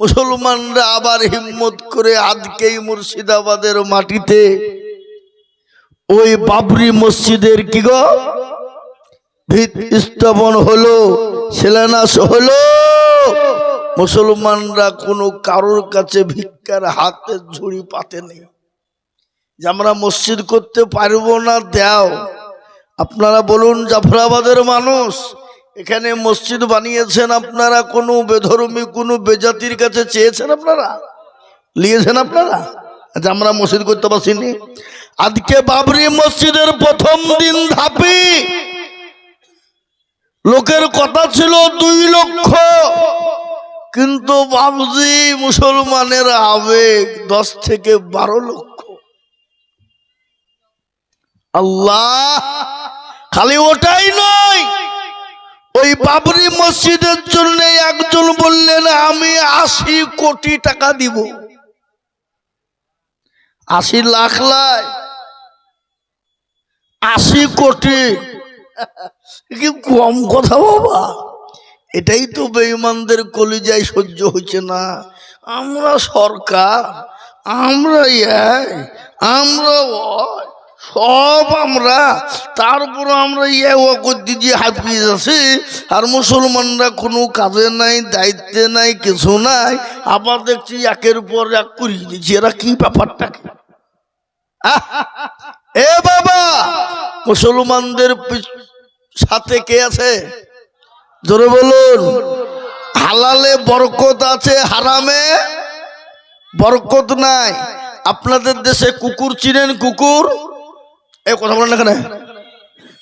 মুসলমানরা আবার হিম্মত করে আজকেই মুর্শিদাবাদের মাটিতে ওই বাবরি মসজিদের কি গো ভিত স্থাপন হলো, শিলান্যাস হলো। মুসলমানরা কোনো কারোর কাছে ভিক্ষার হাতে ঝুড়ি পাতে নেই যে আমরা মসজিদ করতে পারবো না, দাও। আপনারা বলুন, জাফরাবাদের মানুষ এখানে মসজিদ বানিয়েছেন, আপনারা কোনো বেধর্মী কোনো বেজাতির কাছে চেয়েছেন? আপনারা নিয়েছেন? আপনারা আচ্ছা, আমরা মসজিদ করতে পারছিনি। আজকে বাবরি মসজিদের প্রথম দিন ধাপি লোকের কথা ছিল 2 লক্ষ, কিন্তু বাবজি মুসলমানের আবেগ 10 থেকে 12 লক্ষ। আল্লাহ, খালি ওটাই নয়, ওই বাবরি মসজিদের জন্য একজন বললেন আমি 80 কোটি টাকা দিব। 80 লাখ লাই 80 কোটি, কি কম কথা বাবা? এটাই তো বেঈমানদের কলিজায় সহ্য হচ্ছে না। আমরা সরকার, আমরা আমরা সব আমরা, তারপর আমরা করতে যে হাফিজ আছে, আর মুসলমানরা কোনো কাজে নাই, দায়িত্বে নাই, কিছু নাই। আবার দেখছি একের পর এক করিয়ে দিচ্ছি। এরা কি ব্যাপারটা কি? এ বাবা, মুসলমানদের সাথে কে আছে জোরে বলুন? হালালে বরকত আছে, হারামে বরকত নাই। আপনাদের দেশে কুকুর চিনেন? কুকুর, এই কথা বলেন এখানে।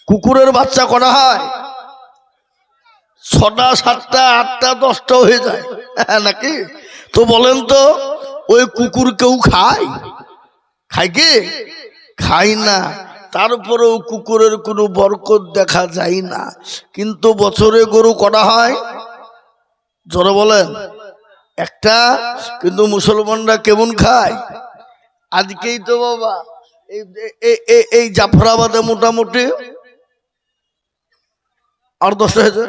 কুকুরের বাচ্চা করা হয় 6টা 7টা 8টা 10টা হয়ে যায় নাকি? তো বলেন তো, ওই কুকুর কেউ খায়? খায় কি? খায় না। তারপরেও কুকুরের কোনো বরকত দেখা যায় না। কিন্তু বছরে গরু করা হয়, জোরে বলেন, একটা। কিন্তু মুসলমানরা কেমন খায়? আজকেই তো বাবা এই জাফরাবাদে মোটামুটি আর 10টা হয়েছে।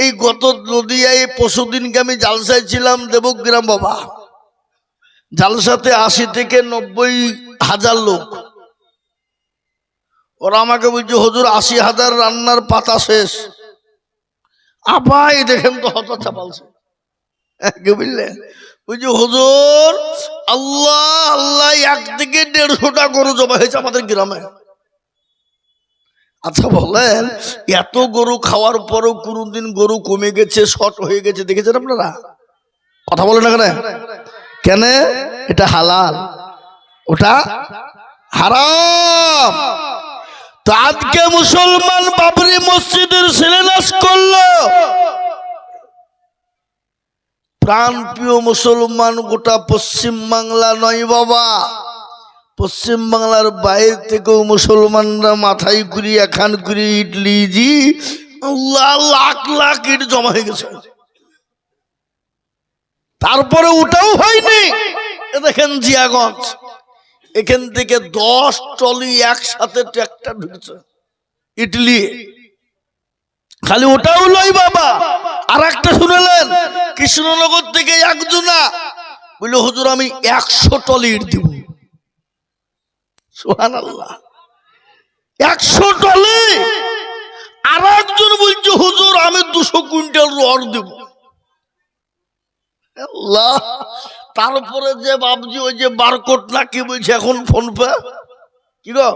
এই গত নদিয়ায় পরশুদিনকে আমি জালসায় ছিলাম, দেবগ্রাম বাবা। জালসাতে 80 থেকে 90 হাজার লোক। ওরা আমাকে বলছে হুজুর 80,000 রান্নার পাতা শেষ। আবাই দেখেন তো হত চাপালছে, বুঝলেন? বুঝছি হুজুর আল্লাহ আল্লাহ, একদিকে 150টা গরু জমা হয়েছে আমাদের গ্রামে। আচ্ছা বলেন, এত গরু খাওয়ার পরও কোনদিন গরু কমে গেছে, শর্ট হয়ে গেছে দেখেছেন আপনারা? কথা বলেন না কেন? এটা হালাল, ওটা হারাম। তো আজকে মুসলমান বাবরি মসজিদের শিলান্যাস করলো। প্রাণ প্রিয় মুসলমান, গোটা পশ্চিম বাংলা নয় বাবা, পশ্চিম বাংলার বাইরে থেকেও মুসলমানরা মাথায় করি এখান করি ইডলি জি লাখ লাখ ইট জমা হয়ে গেছে। তারপরে ওটাও হয়নি। দেখেন জিয়াগঞ্জ, এখান থেকে 10 ট্রলি একসাথে ট্রাক্টর ঢুকছে ইডলি। খালি ওটাও নয় বাবা, আর একটা শুনলেন, কৃষ্ণনগর থেকে একজনা বলল হুজুর আমি 100 ট্রলি ইট দিব। সুবহানাল্লাহ, 100 ট্রলি। আর একজন বলছে হুজুর আমি 200 কুইন্টাল রড দেব। আল্লাহ। তারপরে যে বাবজি ওই যে বারকোড না কি বলছে এখন ফোন পে কি গো,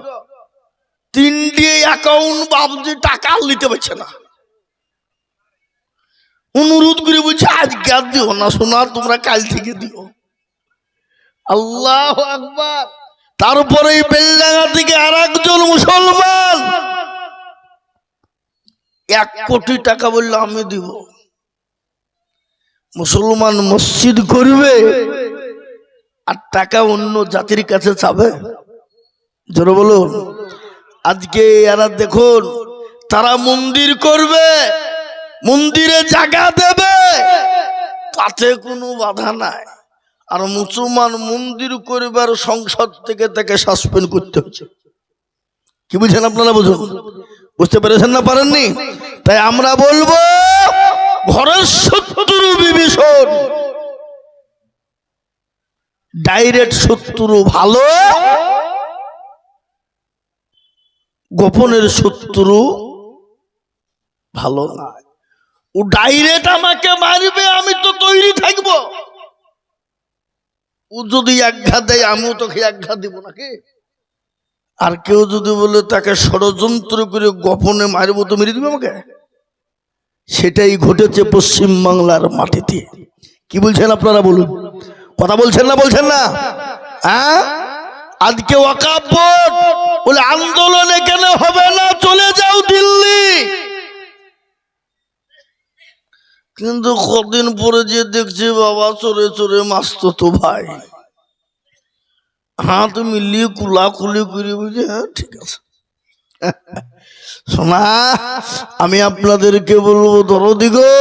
3টে অ্যাকাউন্ট বাবজি টাকা নিতে পারছে না। অনুরোধ করে বলছে আজকে আর দিও না সোনা, তোমরা কাল থেকে দিও। আল্লাহু আকবার। তারপরে এই বেলডাঙ্গা থেকে আর একজন মুসলমান 1 কোটি টাকা বললো আমি দিব। মুসলমান মসজিদ করবে আর টাকা অন্য জাতির কাছে চাবে? জোরে বলুন। আজকে এরা দেখুন, তারা মন্দির করবে, মন্দিরে জায়গা দেবে, তাতে কোনো বাধা নাই। আর মুসলমান মন্দির করবার সংসদ থেকে তাকে সাসপেন্ড করতে হচ্ছে। কি বুঝছেন আপনারা? বুঝুন, বুঝতে পেরেছেন না পারেননি? তাই আমরা বলবো ঘরের শত্রু বিভীষণ, ডাইরেক্ট শত্রু ভালো, গোপনের শত্রু ভালো না। ও ডাইরেক্ট আমাকে মারবে, আমি তো তৈরি থাকবো। ও যদি আঘাত দেয় আমিও তোকে আঘাত দিব নাকি? আর কেউ যদি বলে তাকে ষড়যন্ত্র করে গোপনে মারবো, তো মেরে দিবে আমাকে। সেটাই ঘটেছে পশ্চিম বাংলার মাটিতে। কি বলছেন আপনারা বলুন? কথা বলছেন না? বলছেন না? হ্যাঁ, আজকে ওয়াকফ বোর্ড বলে আন্দোলন এখানে হবে না, চলে যাও দিল্লি। কিন্তু কদিন পরে যে দেখছি বাবা চোরে চোরে মাসতুতো ভাই হাত মিলিয়ে কুলাকুলি করে বুঝে, হ্যাঁ ঠিক আছে। শোনা, আমি আপনাদেরকে বলবো, দরদি গো,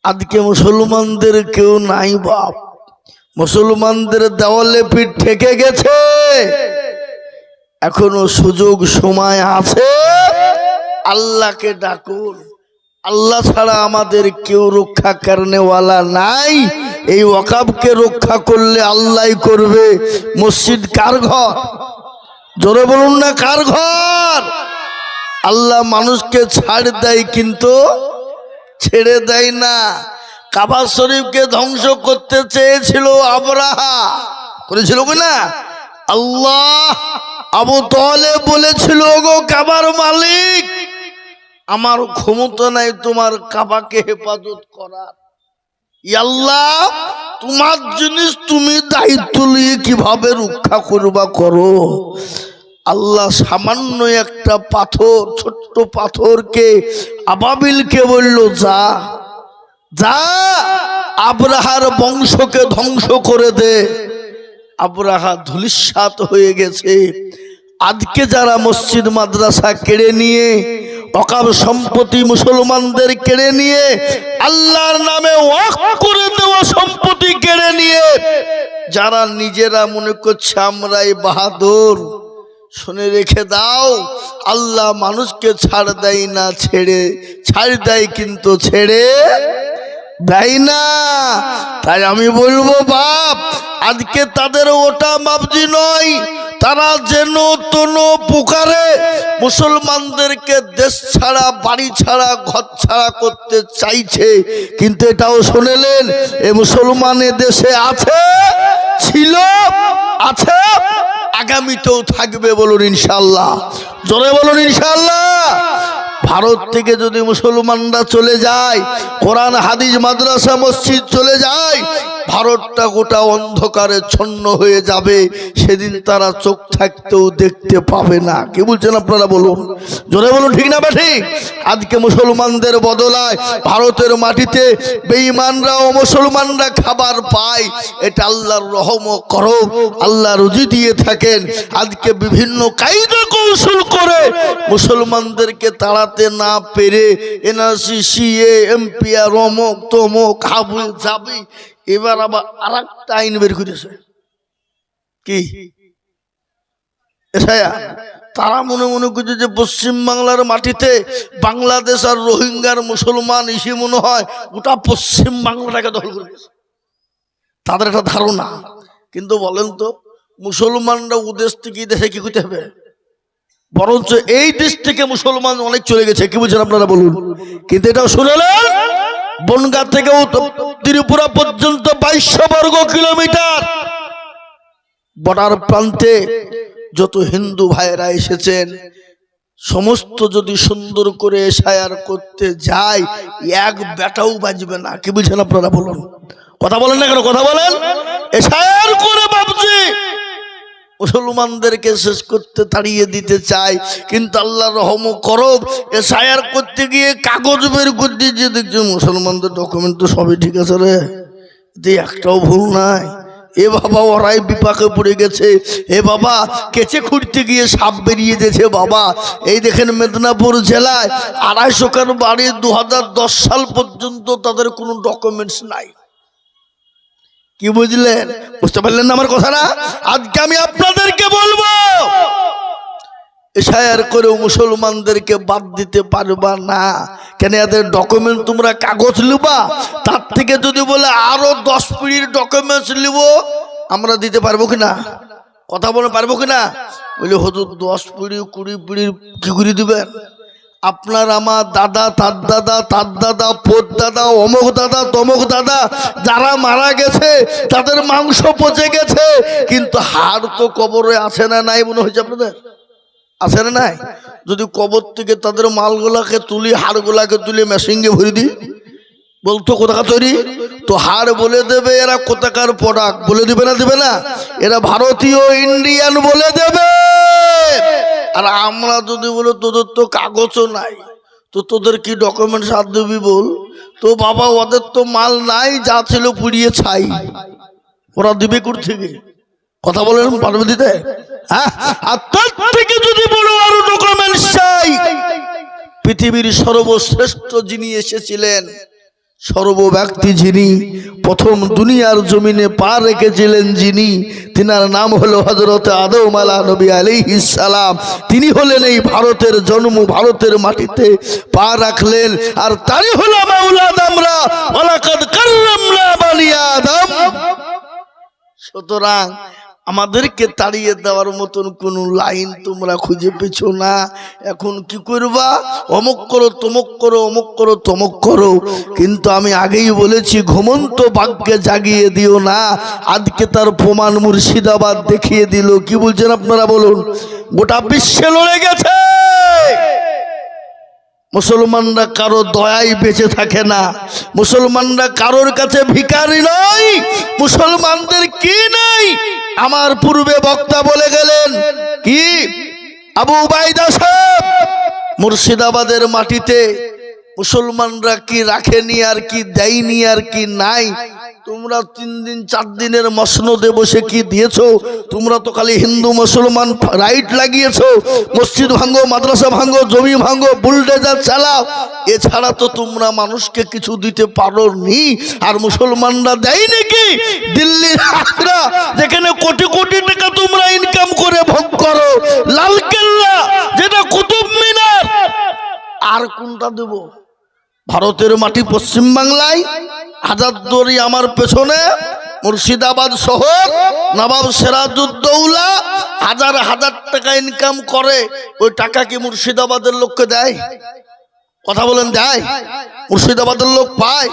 আজকে মুসলমানদের কেউ নাই বাপ। মুসলমানদের দেওয়ালে পিঠ ঠেকে গেছে, এখনো সুযোগ সময় আছে। আল্লাহকে ডাকুন, আল্লাহ ছাড়া আমাদের কেউ রক্ষা করনেওয়ালা নাই। এই ওয়াকফকে রক্ষা করলে আল্লাহ করবে। মসজিদ কার ঘর? জোরে বলুন না, কার ঘর? আল্লাহ মানুষকে ছাড় দেয় কিন্তু ছেড়ে দেয় না। কাবা শরীফকে ধ্বংস করতে চেয়েছিল আবরাহা, করেছিল না? আল্লাহ আবু তালেব বলেছিল, গো কাবার মালিক, আমার ক্ষমতা নাই তোমার কাবাকে হেফাজত করার। আল্লাহ, তোমার জিনিস তুমি দায়িত্ব নিয়ে কিভাবে রক্ষা করবা করো। আল্লাহ সামান্য একটা পাথর, ছোট্ট পাথরকে আবাবিলকে বলল, যা যা আবরাহার বংশকে ধ্বংস করে দে। আবরাহা ধূলিসাৎ হয়ে গেছে। আজকে যারা মসজিদ মাদ্রাসা কেড়ে নিয়ে, ওয়াকফ সম্পত্তি মুসলমানদের কেড়ে নিয়ে, আল্লাহর নামে ওয়াকফ করে দেওয়া সম্পত্তি কেড়ে নিয়ে যারা নিজেরা মনে করছে আমরাই বাহাদুর, শুনে রেখে দাও, আল্লাহ মানুষকে ছাড় দেয় না, ছাড় দেয় কিন্তু ছেড়ে দেয় না। তাই আমি বলবো বাপ, আজকে তাদের ওটা মাপজি নয়, তারা যেন তোন পুকারে মুসলমানদেরকে দেশ ছাড়া, বাড়ি ছাড়া, ঘর ছাড়া করতে চাইছে। কিন্তু এটাও শুনেলেন, এ মুসলমানের দেশে আছে, ছিল, আছে, আগামীতেও থাকবে। বলুন ইনশাআল্লাহ, জোরে বলুন ইনশাআল্লাহ। ভারত থেকে যদি মুসলমানরা চলে যায়, কোরআন হাদিস মাদ্রাসা মসজিদ চলে যায়, ভারতটা গোটা অন্ধকারে ছন্ন হয়ে যাবে। সেদিন তারা চোখ থাকতেও দেখতে পাবে না। কি বলছেন আপনারা বলুন? জোরে বলুন, ঠিক না ঠিক? আজকে মুসলমানদের বদলায় ভারতের মাটিতে বেঈমানরা ও মুসলমানরা খাবার পায়। এটা আল্লাহর রহম ও করম, আল্লাহ রুজি দিয়ে থাকেন। আজকে বিভিন্ন কায়দা কৌশল করে মুসলমানদেরকে তাড়াতে না পেরে এনআরসি, সিএ, এমপি আর অমক তমক হাবু যাবি, এবার আবার আর একটা আইন বের করেছে। কি? তারা মনে মনে করছে যে পশ্চিম বাংলার মাটিতে বাংলাদেশ আর রোহিঙ্গার মুসলমান ইসে মনে হয় গোটা পশ্চিম বাংলাটাকে দখল করে গেছে, তাদের একটা ধারণা। কিন্তু বলেন তো, মুসলমানরা ওদেশ থেকে দেশে কি করতে হবে? বরঞ্চ এই দেশ থেকে মুসলমান অনেক চলে গেছে। কি বলছেন আপনারা বলুন? কিন্তু এটাও শুনলেন, বনগা থেকে ত্রিপুরা পর্যন্ত 2200 বর্গ কিলোমিটার বর্ডার প্রান্তে যত হিন্দু ভাইরা এসেছেন, সমস্ত যদি সুন্দর করে এশায়ার করতে যায়, এক বেটাও বাজবে না। কি বুঝছেন আপনারা বলুন? কথা বলেন না কেন? কথা বলেন। এশায়ার করে বাবজি মুসলমানদেরকে শেষ করতে, তাড়িয়ে দিতে চায়। কিন্তু আল্লাহ রহম করব, এশায়ার করতে গিয়ে কাগজ বের করতে গিয়ে দেখছি মুসলমানদের ডকুমেন্ট তো সবই ঠিক আছে রে, একটাও ভুল নাই। এ বাবা, ওরাই বিপাকে পড়ে গেছে। এ বাবা, কেচে খুঁড়তে গিয়ে সাপ বেরিয়ে গেছে বাবা। এই দেখেন মেদিনীপুর জেলায় 250 কার বাড়ি 2010 সাল পর্যন্ত তাদের কোনো ডকুমেন্টস নাই। কি বুঝলেন? বুঝতে পারলেন না আমার কথাটা? আজকে আমি আপনাদেরকে বলবো, এশায়ার করে মুসলমানদেরকে বাদ দিতে পারবা না। কেন? এদের ডকুমেন্ট তোমরা কাগজ লিবা, তার থেকে যদি বলে আরো 10 পিঁড়ির ডকুমেন্টস লিব, আমরা দিতে পারবো কিনা? কথা বলে পারবো কিনা? বলে হুজুর 10 পিঁড়ি 20 পিঁড়ির কি করে দিবেন? আপনার আমার দাদা, তার দাদা, তার দাদা, পোত দাদা, অমুক দাদা, তমুক দাদা যারা মারা গেছে তাদের মাংস পচে গেছে, কিন্তু হাড় তো কবরে আছে না নাই? মনে হয়েছে আপনাদের আছে না নাই? যদি কবর থেকে তাদের মালগুলাকে তুলি, হাড়গুলাকে তুলে মেশিনে ভরে দিই, বলতো কোথাকার তৈরি? তো হাড় বলে দেবে এরা কোথাকার প্রোডাক্ট, বলে দিবে না? দিবে না? এরা ভারতীয়, ইন্ডিয়ান বলে দেবে। আর আমরা যদি বলো তোদের তো কাগজও নাই, তো তোদের কি ডকুমেন্টস হাত দিবি বল? তো বাবা ওদের তো মাল নাই, যা ছিল পুড়িয়ে ছাই, ওরা দিবে কোথা থেকে? কথা বলেন, পারবে দিতে? হ্যাঁ। আর তার থেকে যদি বলো আরো ডকুমেন্টস চাই, পৃথিবীর সর্বশ্রেষ্ঠ যিনি এসেছিলেন, সর্বব্যক্তি যিনি প্রথম দুনিয়ার জমিনে পা রেখেছিলেন, যিনি, তিনার নাম হলো হযরত আদম নবী আলাইহিস সালাম। তিনি হলেন এই ভারতের জন্ম, ভারতের মাটিতে পা রাখলেন, আর তারই হলো মাওলানা আমরা ওয়ালাকাদ কাররামনা বানি আদম। সুতরাং আমাদেরকে তাড়িয়ে দেওয়ার মতন কোন লাইন তোমরা খুঁজে পেছো না। এখন কি করবা? অমুক করো, তমুক করো, অমুক করো, তমুক করো। কিন্তু আমি আগেই বলেছি, ঘুমন্ত বাঘকে জাগিয়ে দিও না। আজকে তার প্রমাণ মুর্শিদাবাদ দেখিয়ে দিল। কি বলছেন আপনারা বলুন? গোটা বিশ্বে লড়ে গেছে। মুসলমানরা কারো দয়াই বেঁচে থাকে না, মুসলমানরা কারোর কাছে ভিখারি নয়। মুসলমানদের কি নাই? আমার পূর্বে বক্তা বলে গেলেন, কি আবু উবাইদা সাহেব, মুর্শিদাবাদের মাটিতে মুসলমানরা কি রাখেনি আর কি দেয়নি আর কি নাই? তোমরা 3 দিন 4 দিনের মসনদে বসে কি দিয়েছো? তোমরা তো খালি হিন্দু মুসলমান রাইট লাগিয়েছো, মসজিদ ভাঙ্গো, মাদ্রাসা ভাঙ্গো, জমি ভাঙ্গো, বুলডোজার চালাও, এছাড়া তো তোমরা মানুষকে কিছু দিতে পারোনি। আর মুসলমানরা দেয় নাকি? দিল্লির আগ্রা যেখানে কোটি কোটি টাকা তোমরা ইনকাম করে ভোগ করো, লালকেল্লা যেটা কুতুব মিনার, আর কোনটা দেব? ভারতের মাটি পশ্চিম বাংলায় হাজারদুয়ারি আমার পেছনে, মুর্শিদাবাদ শহর, নবাব সিরাজউদ্দৌলা হাজার হাজার টাকা ইনকাম করে। ওই টাকা কি মুর্শিদাবাদের লোককে দেয়? কথা বলেন, দেয়? মুর্শিদাবাদের লোক পায়?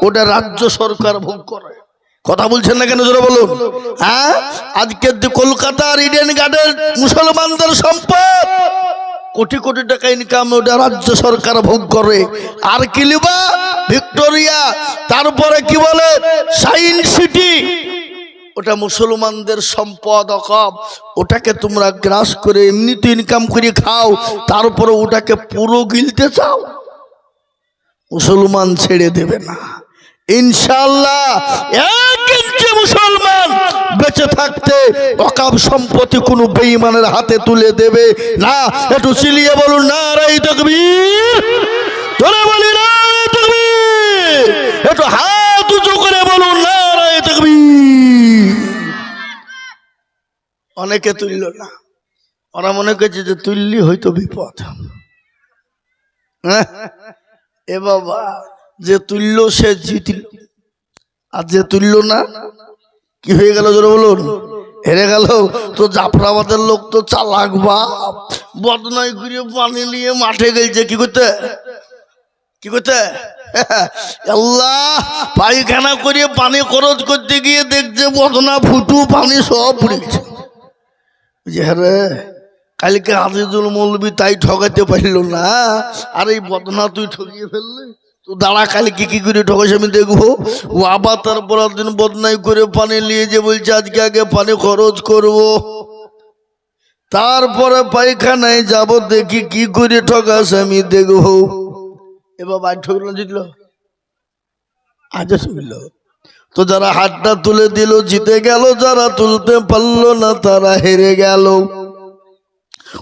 ওটা রাজ্য সরকার ভোগ করে। কথা বলছেন না কেন? জোরে বলুন। হ্যাঁ, আজকে কলকাতার ইডেন গার্ডেন মুসলমানদের সম্পদ, কোটি কোটি টাকা ইনকাম, ওটা রাজ্য সরকার ভোগ করে। আর কি লিবা? ভিক্টোরিয়া, তারপরে কি বলে সায়েন্স সিটি, ওটা মুসলমানদের সম্পদ অকব। ওটাকে তোমরা গ্রাস করে এমনিতে ইনকাম করে খাও, তারপরে ওটাকে পুরো গিলতে চাও? মুসলমান ছেড়ে দেবে না ইনশাআল্লাহ। এক ইঞ্চি মুসলমান বেঁচে থাকতে অকাব সম্পত্তি কোনো বেঈমানের হাতে তুলে দেবে না। একটু চিলিয়ে বলুন নারে তাকবীর, ধরে বলি নারে তাকবীর, একটু হাত উঁচু করে বলুন নারে তাকবীর। অনেকে তুলল না, ওরা মনে করছে যে তুললি হয়তো বিপদ। এ বাবা, যে তুললো সে জিতল, আর যে তুলল না কি হয়ে গেল? জোরে বলুন, হেরে গেল। তো জাফরাবাদের লোক তো চালাক বাপ, বদনাই করে পানি নিয়ে মাঠে গেছে। কি করতে? কি করতে? আল্লাহ, পায়খানা করে পানি খরচ করতে গিয়ে দেখছে বদনা ফুটু পানি সব পড়েছে। যে হ্যাঁ, কালকে আজিজুল মৌলবী তাই ঠকাতে পারল না, আর এই বদনা তুই ঠকিয়ে ফেললি, তো দাঁড়া কালকে কি করে ঠকাইছে আমি দেখবো। ও আবার তারপর দিন বদনাই করে পানি নিয়ে যে বলছে আজকে আগে পানি খরচ করব, তারপরে পায়খানায় যাব, দেখি কি করে ঠকাস আমি দেখবো। এবার বাড়ি ঠকলো, জিতলো, আজ শুনল। তো যারা হাতটা তুলে দিল জিতে গেল, যারা তুলতে পারলো না তারা হেরে গেল।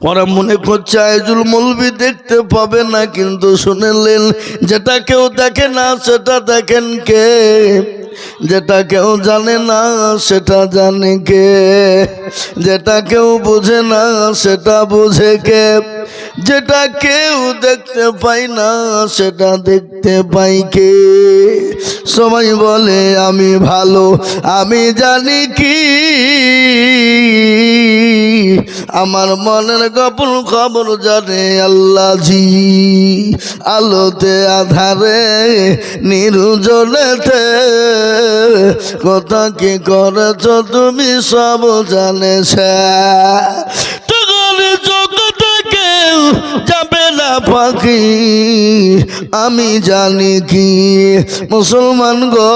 ওরা মনে করছে আইজুল মৌলবী দেখতে পাবে না, কিন্তু শুনেলেন যেটা কেউ দেখে না সেটা দেখেন কে, যেটা কেউ জানে না সেটা জানে কে, যেটা কেউ বোঝে না সেটা বোঝে কে, যেটা কেউ দেখতে পাই না সেটা দেখতে পাই কে। সবাই বলে আমি ভালো, আমি জানি কি আমার মনের গোপন খবর জানে আল্লাহ জি। আলোতে আধারে নির্জনেতে কথা কি করেছ তুমি সব জানেছে, কেউ যাবে না পাখি আমি জানি কি। মুসলমান গো,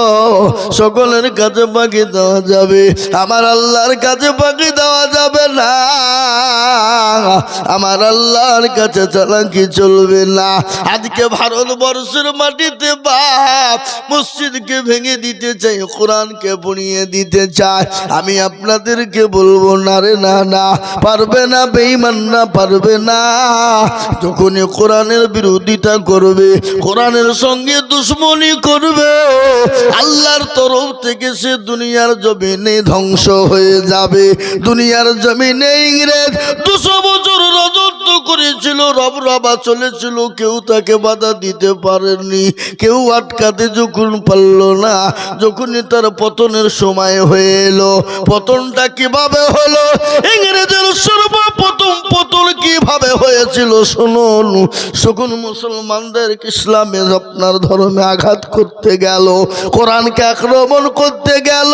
সকলের কাছে পাখি দেওয়া যাবে, আমার আল্লাহর কাছে পাখি দেওয়া যাবে না। আমার আল্লাহর কাছে চালাকি চলবে না। আজকে ভারতবর্ষের মাটিতে বাপ মসজিদকে ভেঙে দিতে চাই, কোরআনকে পুড়িয়ে দিতে চায়। আমি আপনাদেরকে বলবো না রে না, না পারবে না, বেঈমান না পারবে না। যখনই কোরআনের বিরোধিতা করবে, কোরআনের সঙ্গে দুশ্মনী করবে, আল্লাহর তরফ থেকে সে দুনিয়ার জমিনে ধ্বংস হয়ে যাবে। দুনিয়ার জমিনে ইংরেজ 200 বছর রাজত্ব করেছিল, রবরবা চলেছিল, কেউ তাকে বাধা দিতে পারেনি, কেউ আটকাতে যখন পারল না। যখনই তার পতনের সময় হয়ে এলো, পতনটা কিভাবে হলো, ইংরেজের সর্বপ্রথম পতন কিভাবে হয়েছিল শুনুন। যখন মুসলমানদের ইসলামে আপনার ধর্মে আঘাত করতে গেল, কোরআনকে আক্রমণ করতে গেল,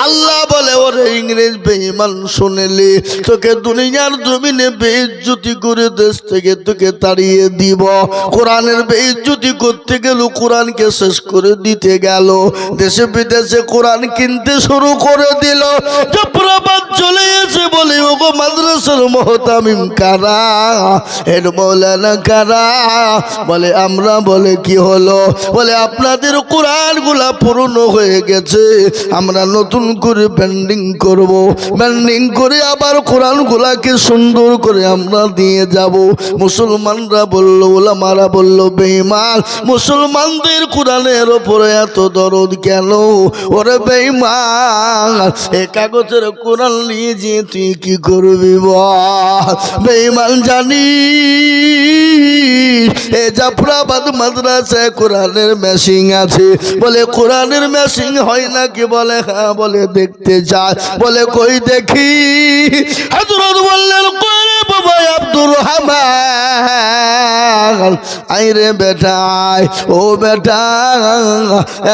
আল্লাহ বলে ওরে ইংরেজ বেঈমান, শুনেলি তোকে দুনিয়ার জমিনে বেইজ্জতি করে দেশ থেকে তোকে তাড়িয়ে দিব। কোরআনের বেইজ্জতি করতে গেল, কোরআনকে শেষ করে দিতে গেল, দেশে বিদেশে কোরআন কিনতে শুরু করে দিল। জফরাবাদ চলে এসে বলে ওগো মাদ্রাসার মুহতামিম কারা, হেড মৌলানা কারা? বলে আমরা। বলে কি হলো? বলে আপনাদের কোরআনগুলা পুরনো হয়ে গেছে, আমরা নতুন করে ব্যান্ডিং করব, ব্যান্ডিং করে আবার কোরআনগুলাকে সুন্দর করে আমরা দিয়ে যাব। মুসলমানরা বলল, ওলামারা বলল, বেঈমান, মুসলমানদের কোরআনের ওপরে এত দরদ কেন? ওরে বেঈমান, এ কাগজের কোরআন নিয়ে যে তুই কি করবি বল? বেঈমান জানি এ জাফরাবাদ মাদ্রাসায় কোরআনের মেশিন আছে। বলে কোরআনের মেশিন হয় নাকি? বলে হ্যাঁ। বলে দেখতে যায়। বলে কই দেখি। হযরত বললেন কই বাবা আব্দুর রহমান, আইরে বেটা আয়। ও বেটা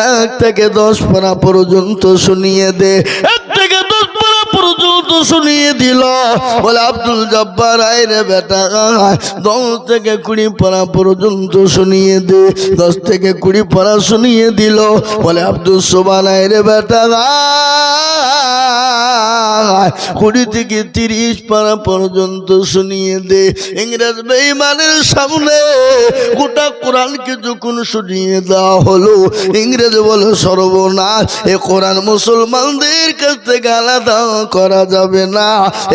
1 থেকে 10 পারা পর্যন্ত শুনিয়ে দে। 1 থেকে 10 পারা পর্যন্ত শুনিয়ে দিল। বলে আব্দুল জব্বার আইরে বেটা 10 থেকে 20 পারা পর্যন্ত শুনিয়ে দে। 10 থেকে 20 পারা শুনিয়ে দিল। বলে আব্দুল সোবান আইরে বেটা 20 থেকে 30 পারা পর্যন্ত শুনিয়ে দে। ইংরেজ বেঈমানের সামনে গোটা কোরআনকে যখন শুনিয়ে দেওয়া হলো, ইংরেজ বলে সর্বনাশ, এ কোরআন মুসলমানদের কাছ থেকে আলাদা করা যাবে না।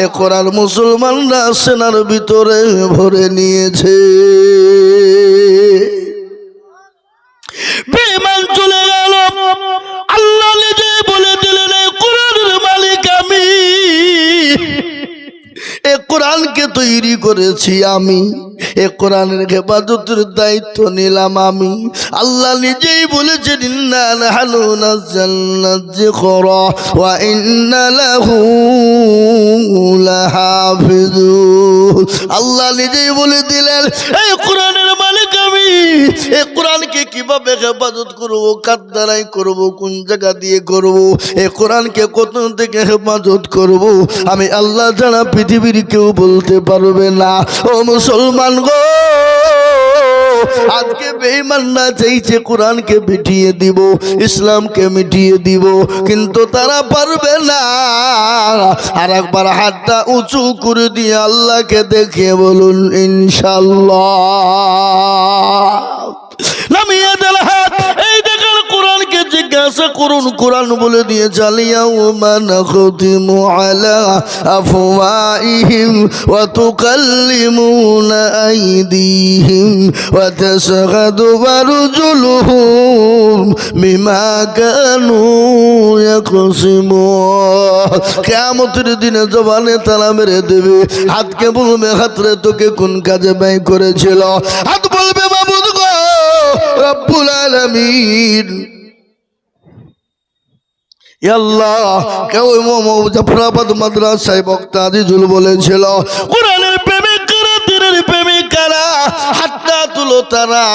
এ কোরআন মুসলমানরা সেনার ভিতরে ভরে নিয়েছে। বেঈমান চলে গেল। আল্লাহ নিজে বলে দিলেন এই কোরআনের মালিক আমি, এ কোরআনকে তৈরি করেছি আমি, এ কোরআনের হেফাজতের দায়িত্ব নিলাম আমি। আল্লাহ নিজেই বলেছেন ইন্না নাহনু নাযালনা যিকরা ওয়া ইন্না লাহু লাহাফিজুন। আল্লাহ নিজেই বলে দিলেন এই কোরআনের মালিক আমি। এই কোরআনকে কিভাবে হেফাজত করব, কার দ্বারাই করব, কোন জায়গা দিয়ে করব, এই কোরআনকে কত থেকে হেফাজত করব, আমি আল্লাহ ছাড়া পৃথিবীর কেউ বলতে পারবে না। ও মুসলমান গো, আজকে বেঈমানরা চাইছে কোরআনকে মিটিয়ে দিব, ইসলামকে মিটিয়ে দিব, কিন্তু তারা পারবে না। আর একবার হাতটা উঁচু করে দিয়ে আল্লাহকে দেখিয়ে বলুন ইনশাআল্লাহ। নামিয়ে দেন হাত। এই দেখেন কোরআনকে জিজ্ঞাসা করুন। কোরআন বলে দিয়েছে আলিয়াউমা নাখতিমু আলা আফওয়াহিহিম ওয়া তুকাল্লিমুনা আইদিহিম ওয়া তাশহাদু আরজুলুহুম বিমা কানু ইয়াকসিমুন। কিয়ামতের দিনে জবানে তালা মেরে দেবে, হাতকে বলবে হাত রে তোকে কোন কাজে ব্যয় করেছিল? হাত বলবে মাবুদ গো রব্বুল আলামিন, আল্লাহ কেউ জাফরাবাদ মাদ্রাসায় বক্তা আজিজুল বলেছিল কোরআনের প্রেমিক কারা, দিনের প্রেমিক কারা, হাতটা তুলো তারা,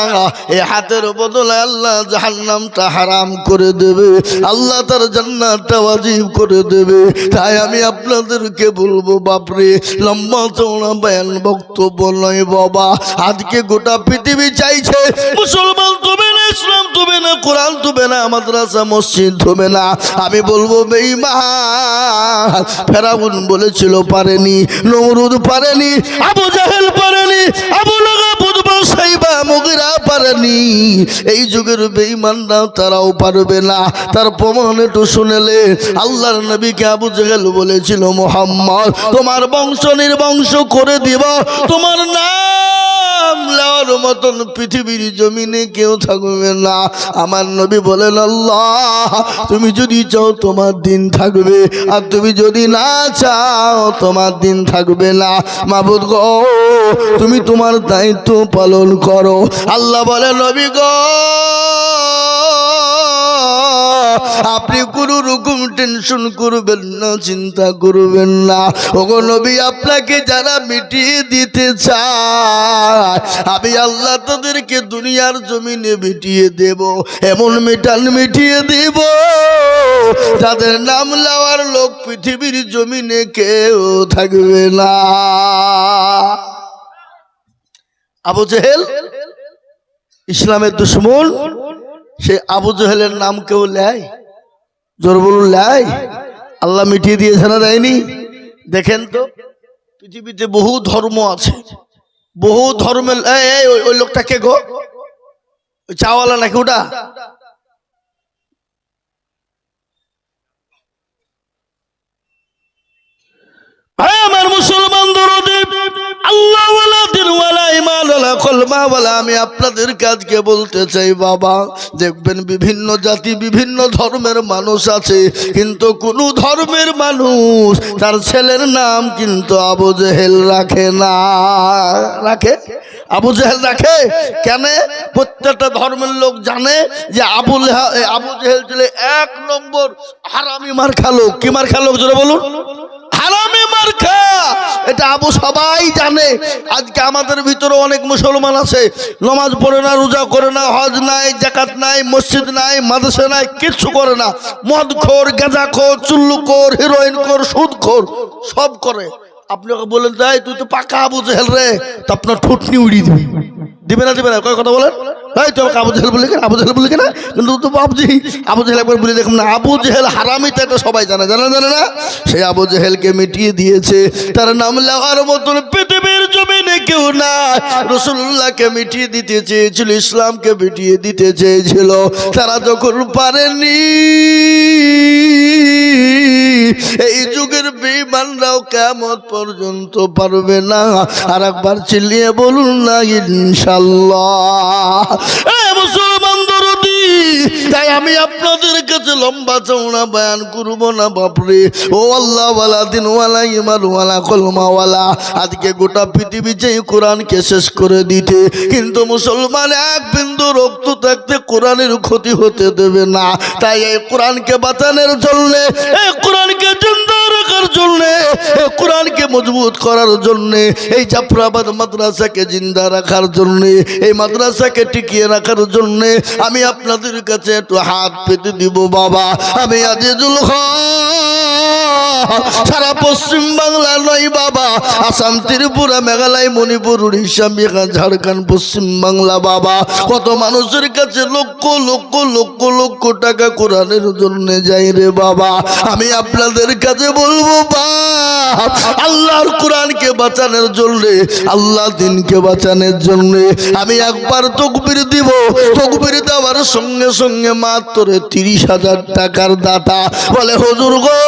এই হাতের বদলে আল্লাহ জাহান্নামটা হারাম করে দেবে, আল্লাহ তার জান্নাতটা ওয়াজিব করে দেবে। তাই আমি আপনাদেরকে বলবো বাপরে, লম্বা চওড়া বয়ান বক্তব্য নয় বাবা। আজকে গোটা পৃথিবী চাইছে মুসলমান তবে না, ইসলাম তবে না, কোরআন তবে না, মাদ্রাসা মসজিদ তবে না। আমি বলবো বেঈমান, ফেরাউন বলেছিল পারেনি, নমরুদ পারেনি, আবু জাহেল পারেনি, আবু লাহাব, উতবা, সাইবা, মুগিরা পারেনি। এই যুগের বেঈমানরাও তারাও পারবে না। তার প্রমাণ একটু শুনেলে, আল্লাহর নবীকে আবু জাহেল বলেছিল মুহাম্মদ তোমার বংশ নির্বংশ করে দিব, তোমার নাম নেওয়ার মতন পৃথিবীর জমিনে কেউ থাকবে না। আমার নবী বলেন আল্লাহ তুমি যদি চাও তোমার দিন থাকবে, আর তুমি যদি না চাও তোমার দিন থাকবে না। মাবুদ গো তুমি তোমার দায়িত্ব পালন করো। আল্লাহ বলে নবী গো আপনি কোনো রকম টেনশন করবেন না, চিন্তা করবেন না। ওগো নবী আপনাকে যারা মিটিয়ে দিতে চায় আমি আল্লাহ তাদেরকে দুনিয়ার জমিনে মিটিয়ে দেব, এমন মিটিয়ে দেব যাদের নাম লওয়ার লোক পৃথিবীর জমিনে কেউ থাকবে না। আবু জেহেল ইসলামের দুশমন, সে আবু জেহেলের নাম কেউ লেয়? জোর বলুন লেয়? আল্লাহ মিটিয়ে দিয়েছে না দেয়নি? দেখেন তো পৃথিবীতে বহু ধর্ম আছে, বহু ধর্মের ওই লোকটা কে গো? ওই চাওয়ালা নাকি ওটা? আমার মুসলমান দরদি আল্লাহ ওয়ালা দিন ওয়ালা ঈমান ওয়ালা কলমা ওয়ালা, আমি আপনাদের কাজকে বলতে চাই বাবা, দেখবেন বিভিন্ন জাতি বিভিন্ন ধর্মের মানুষ আছে, কিন্তু কোন ধর্মের মানুষ তার ছেলের নাম কিন্তু আবু জেহেল রাখে না। রাখে? আবু জেহেল রাখে কেন? প্রত্যেকটা ধর্মের লোক জানে যে আবু জেহেল ছিল এক নম্বর হারামি মার্কা লোক। কি মার্কা লোক জোরে বলুন? হারামি মার্কা। এটা আবু সবাই জানে। আজকে আমাদের ভিতরে অনেক মুসলমান আছে নামাজ পড়ে না, রোজা করে না, হজ নাই, যাকাত নাই, মসজিদ নাই, মাদ্রাসা নাই, কিচ্ছু করে না, মদখোর, গাঁজাখোর, চুল্লুখোর, হিরোইনখোর, সুদখোর সব করে। আপনি ওকে বলেন তাই তুই তো পাকা আবু জেহেল রে, তো আপনার ঠুটনি উড়িয়ে দিবি। দিবে না দিবে না? কয় কথা বলেন? এই তো আবু জেহেল বলে কেন, আবু জেহেল বলে কেনা, কিন্তু তো বাবজি আবু জেহেল একবার বলে দেখুন না, আবু জেহেল হারামি তো এটা সবাই জানে, জানে না? সেই আবু জেহেলকে মিটিয়ে দিয়েছে, তার নাম লেওয়ার মতন পৃথিবীর জমিনে কেউ না। রাসূলুল্লাহকে মিটিয়ে দিতে চেয়েছিল, ইসলামকে মিটিয়ে দিতে চেয়েছিল, তারা যখন পারেনি এই যুগের বেঈমানরাও কিয়ামত পর্যন্ত পারবে না। আর একবার চিল্লিয়ে বলুন না ইনশাআল্লাহ। মুসলমান দরদি, তাই আমি আপনাদের কাছে লম্বা চওড়া বয়ান করব না বাপরে। ও আল্লাহ ওয়ালা দিন ওয়ালা ঈমান ওয়ালা কলমা ওয়ালা, আজকে গোটা পৃথিবী যেই কোরআনকে শেষ করে দিতে, কিন্তু মুসলমান এক বিন্দু রক্ত থাকতে কোরআনের ক্ষতি হতে দেবে না। তাই এই কোরআনকে বাঁচানোর জন্য, এই কোরআনকে জিন্দা রাখার জন্য, এই কোরআনকে মজবুত করার জন্য, এই জাফরাবাদ মাদ্রাসাকে জিন্দা রাখার জন্য, এই মাদ্রাসাকে টিকিয়ে রাখার জন্য আমি আপনাদের কাছে একটু হাত পেতে দিব বাবা। আমি আজিজুল হক সারা পশ্চিম বাংলা নয় বাবা, আসাম, ত্রিপুরা, মেঘালয়, মণিপুর, উড়িষ্যা, বিহার, ঝাড়খণ্ড, পশ্চিম বাংলা বাবা, কত মানুষের কাছে লক্ষ লক্ষ লক্ষ লক্ষ টাকা কোরআনের জন্য যাই রে বাবা। আমি আপনাদের কাছে বলবো বাপ, আল্লাহর কোরআনকে বাঁচানোর জন্য, আল্লাহ দিনকে বাঁচানোর জন্য আমি একবার তাকবীর দিব, তাকবীর দেওয়ার সঙ্গে সঙ্গে মাত্র 30,000 টাকার দাতা বলে হুজুর গো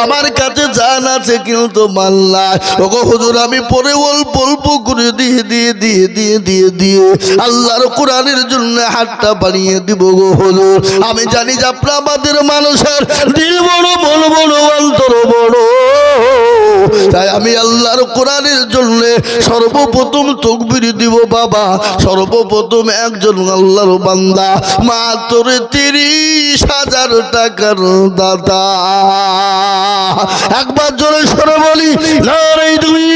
আমার কাছে জান আছে কিন্তু মাল নাই। ওগো হুজুর আমি পরে অল্প অল্প করে দিয়ে দিয়ে দিয়ে দিয়ে দিয়ে দিয়ে আল্লাহর কোরআনের জন্য হাতটা বাড়িয়ে দিব গো হুজুর। আমি জানি যে আপনাদের মানুষের দিল বড়, মন বড়, অন্তর বড়, তাই আমি আল্লাহর কোরআনের জন্য সর্বপ্রথম তাকবীর দিব বাবা। সর্বপ্রথম একজন আল্লাহর বান্দা মাত্র 30,000 টাকার দাতা। একবার জোরে সরে বলি নারে তুমি।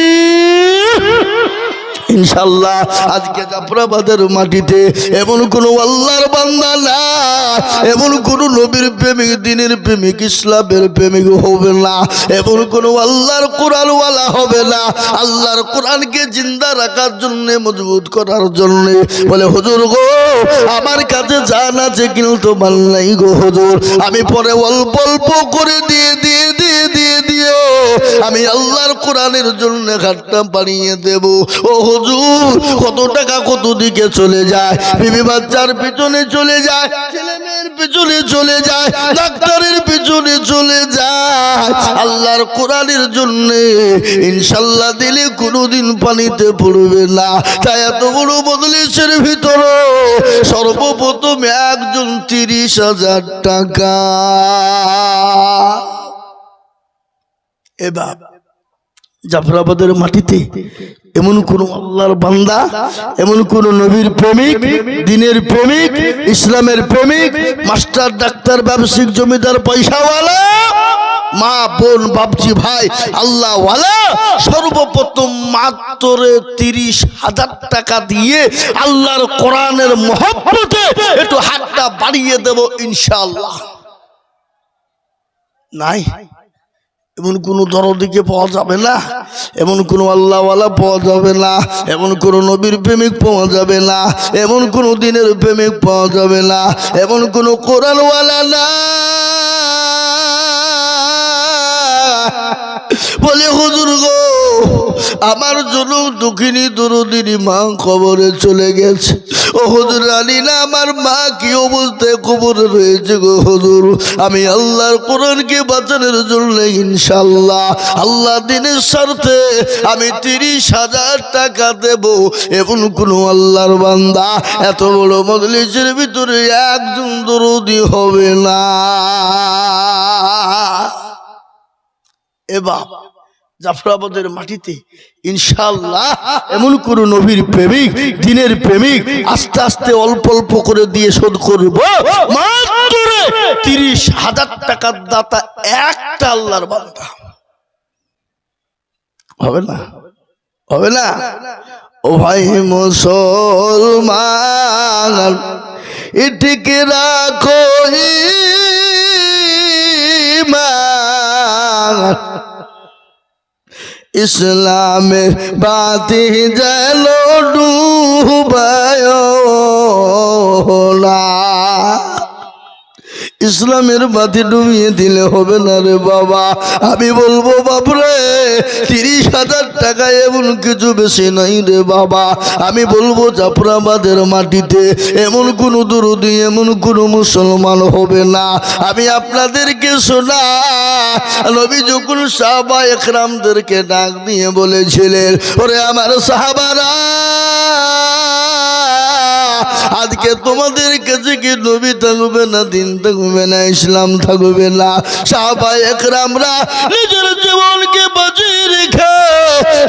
ইনশাআল্লাহ আজকে জাফরাবাদের মাটিতে এমন কোন আল্লাহর বান্দা না, এমন কোন নবীর প্রেমিক, দিনের প্রেমিক, ইসলামের প্রেমিক হবে না, এমন কোন আল্লাহর কোরআনওয়ালা হবে না। আল্লাহর কোরআনকে জিন্দা রাখার জন্য, মজবুত করার জন্য বলে হুজুর গো আমার কাছে জান আছে কিন্তু মাল নাই গো হুজুর, আমি পরে অল্প অল্প করে দিয়ে দিয়ে দিয়ে দিয়ে দিয়ে আমি আল্লাহর কোরআনের জন্য ঘাটটা বানিয়ে দেব। ও হুজুর কত টাকা কত দিকে চলে যায়, বিবি বাচ্চার পিছনে চলে যায়, ছেলে মেয়ের পিছনে চলে যায়, ডাক্তারের পিছনে চলে যায়, আল্লাহর কোরআনের জন্য ইনশাআল্লাহ দিলে কোনোদিন পানিতে পড়বে না। তাই এত বড় মজলিসের ভিতরে সর্বপ্রথম একজন 30,000 টাকা। এবার জাফরাবাদের মাটিতে এমন কোন আল্লাহর বান্দা, এমন কোন নবীর প্রেমিক, দিনের প্রেমিক, ইসলামের প্রেমিক, মাস্টার, ডাক্তার, ব্যবসায়িক, জমিদার, পয়সাওয়ালা, মা, বোন, বাপজি, ভাই, আল্লাহওয়ালা সর্বপ্রথম মাত্র 30,000 টাকা দিয়ে আল্লাহর কোরআনের মহব্বতে একটু হাতটা বাড়িয়ে দেব ইনশাআল্লাহ। নাই এমন কোন দরদিকে পাওয়া যাবে না, এমন কোন আল্লাহওয়ালা পাওয়া যাবে না, এমন কোন নবীর প্রেমিক পাওয়া যাবে না, এমন কোন দিনের প্রেমিক পাওয়া যাবে না, এমন কোন কোরআনওয়ালা না বলে হুজুর গো আমার জন্য দুঃখিনী দরদির মা কবরে চলে গেছে। ও হুজুর জানি না আমার মা কি অবস্থায় কবরে রয়েছে গো হুজুর, আমি আল্লাহর কোরআনকে বাঁচানোর জন্য ইনশাআল্লাহ আল্লাহ দিনের স্বার্থে আমি 30,000 টাকা দেব। এমন কোন আল্লাহর বান্দা এত বড় মজলিসের ভিতরে একজন দরদি হবে না। এবার জাফরাবাদের মাটিতে ইনশাআল্লাহ এমন কোন নবীর প্রেমিক, দিনের প্রেমিক আস্তে আস্তে অল্প অল্প করে দিয়ে শোধ করব মাত্র 30,000 টাকার দাতা একটা আল্লাহর বান্দা হবে না, হবে না। ও ভাই মুসলমান এটিকে রাখো ঈমান, ইসলামের বাতি জ্বালো ডুবায় না। ইসলামের বাতি ডুবিয়ে দিলে হবে না রে বাবা। আমি বলবো বাপরে 30,000 টাকা এমন কিছু বেশি নাই রে বাবা। আমি বলবো জাফরাবাদের মাটিতে এমন কোন দরদি, এমন কোন মুসলমান হবে না। আমি আপনাদেরকে শোনা নবী যখন সাহাবা একরামদেরকে ডাক দিয়ে বলেছিলেন ওরে আমার সাহাবারা আজকে তোমাদের কাছে কি নবী থাকবে না, দিন থাকবে না, ইসলাম থাকবে না। সাহাবা একরামরা নিজের জীবনকে বাঁচিয়ে রেখে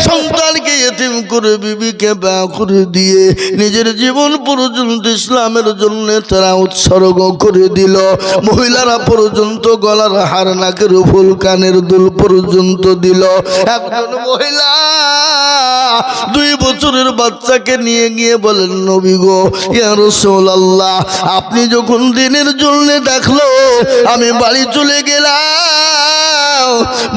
সন্তানকে এতিম করে, বিবিকে ব্যয় করে দিয়ে নিজের জীবন পর্যন্ত ইসলামের জন্য তারা উৎসর্গ করে দিল। মহিলারা পর্যন্ত গলার হার, নাকের ফুল, কানের দুল পর্যন্ত দিল। একজন মহিলা 2 বছরের বাচ্চাকে নিয়ে গিয়ে বলেন নবী গো ইয়া রাসূলুল্লাহ আপনি যখন দিনের জন্য ডাকলো আমি বাড়ি চলে গেলাম,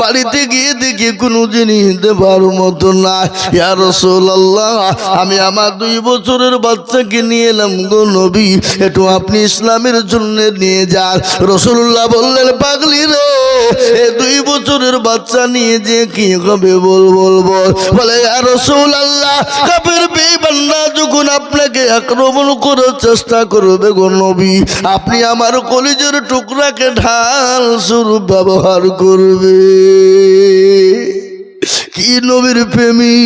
বাড়িতে গিয়ে দেখি কোনো জিনিস দেবার মতো না। ইয়া রাসূলুল্লাহ আমি আমার 2 বছরের বাচ্চাকে নিয়ে এলাম গো নবী, একটু আপনি ইসলামের জন্য নিয়ে যান। রাসূলুল্লাহ বললেন পাগলি রে, এই 2 বছরের বাচ্চা নিয়ে যে কি হবে বল বল বল। বলে ইয়া রাসূলুল্লাহ কাফের বেঈমানরা যখন আপনাকে আক্রমণ করার চেষ্টা করবে গো নবী, আপনি আমার কলিজার টুকরাকে ঢাল স্বরূপ ব্যবহার করবে। কি নবীর প্রেমী,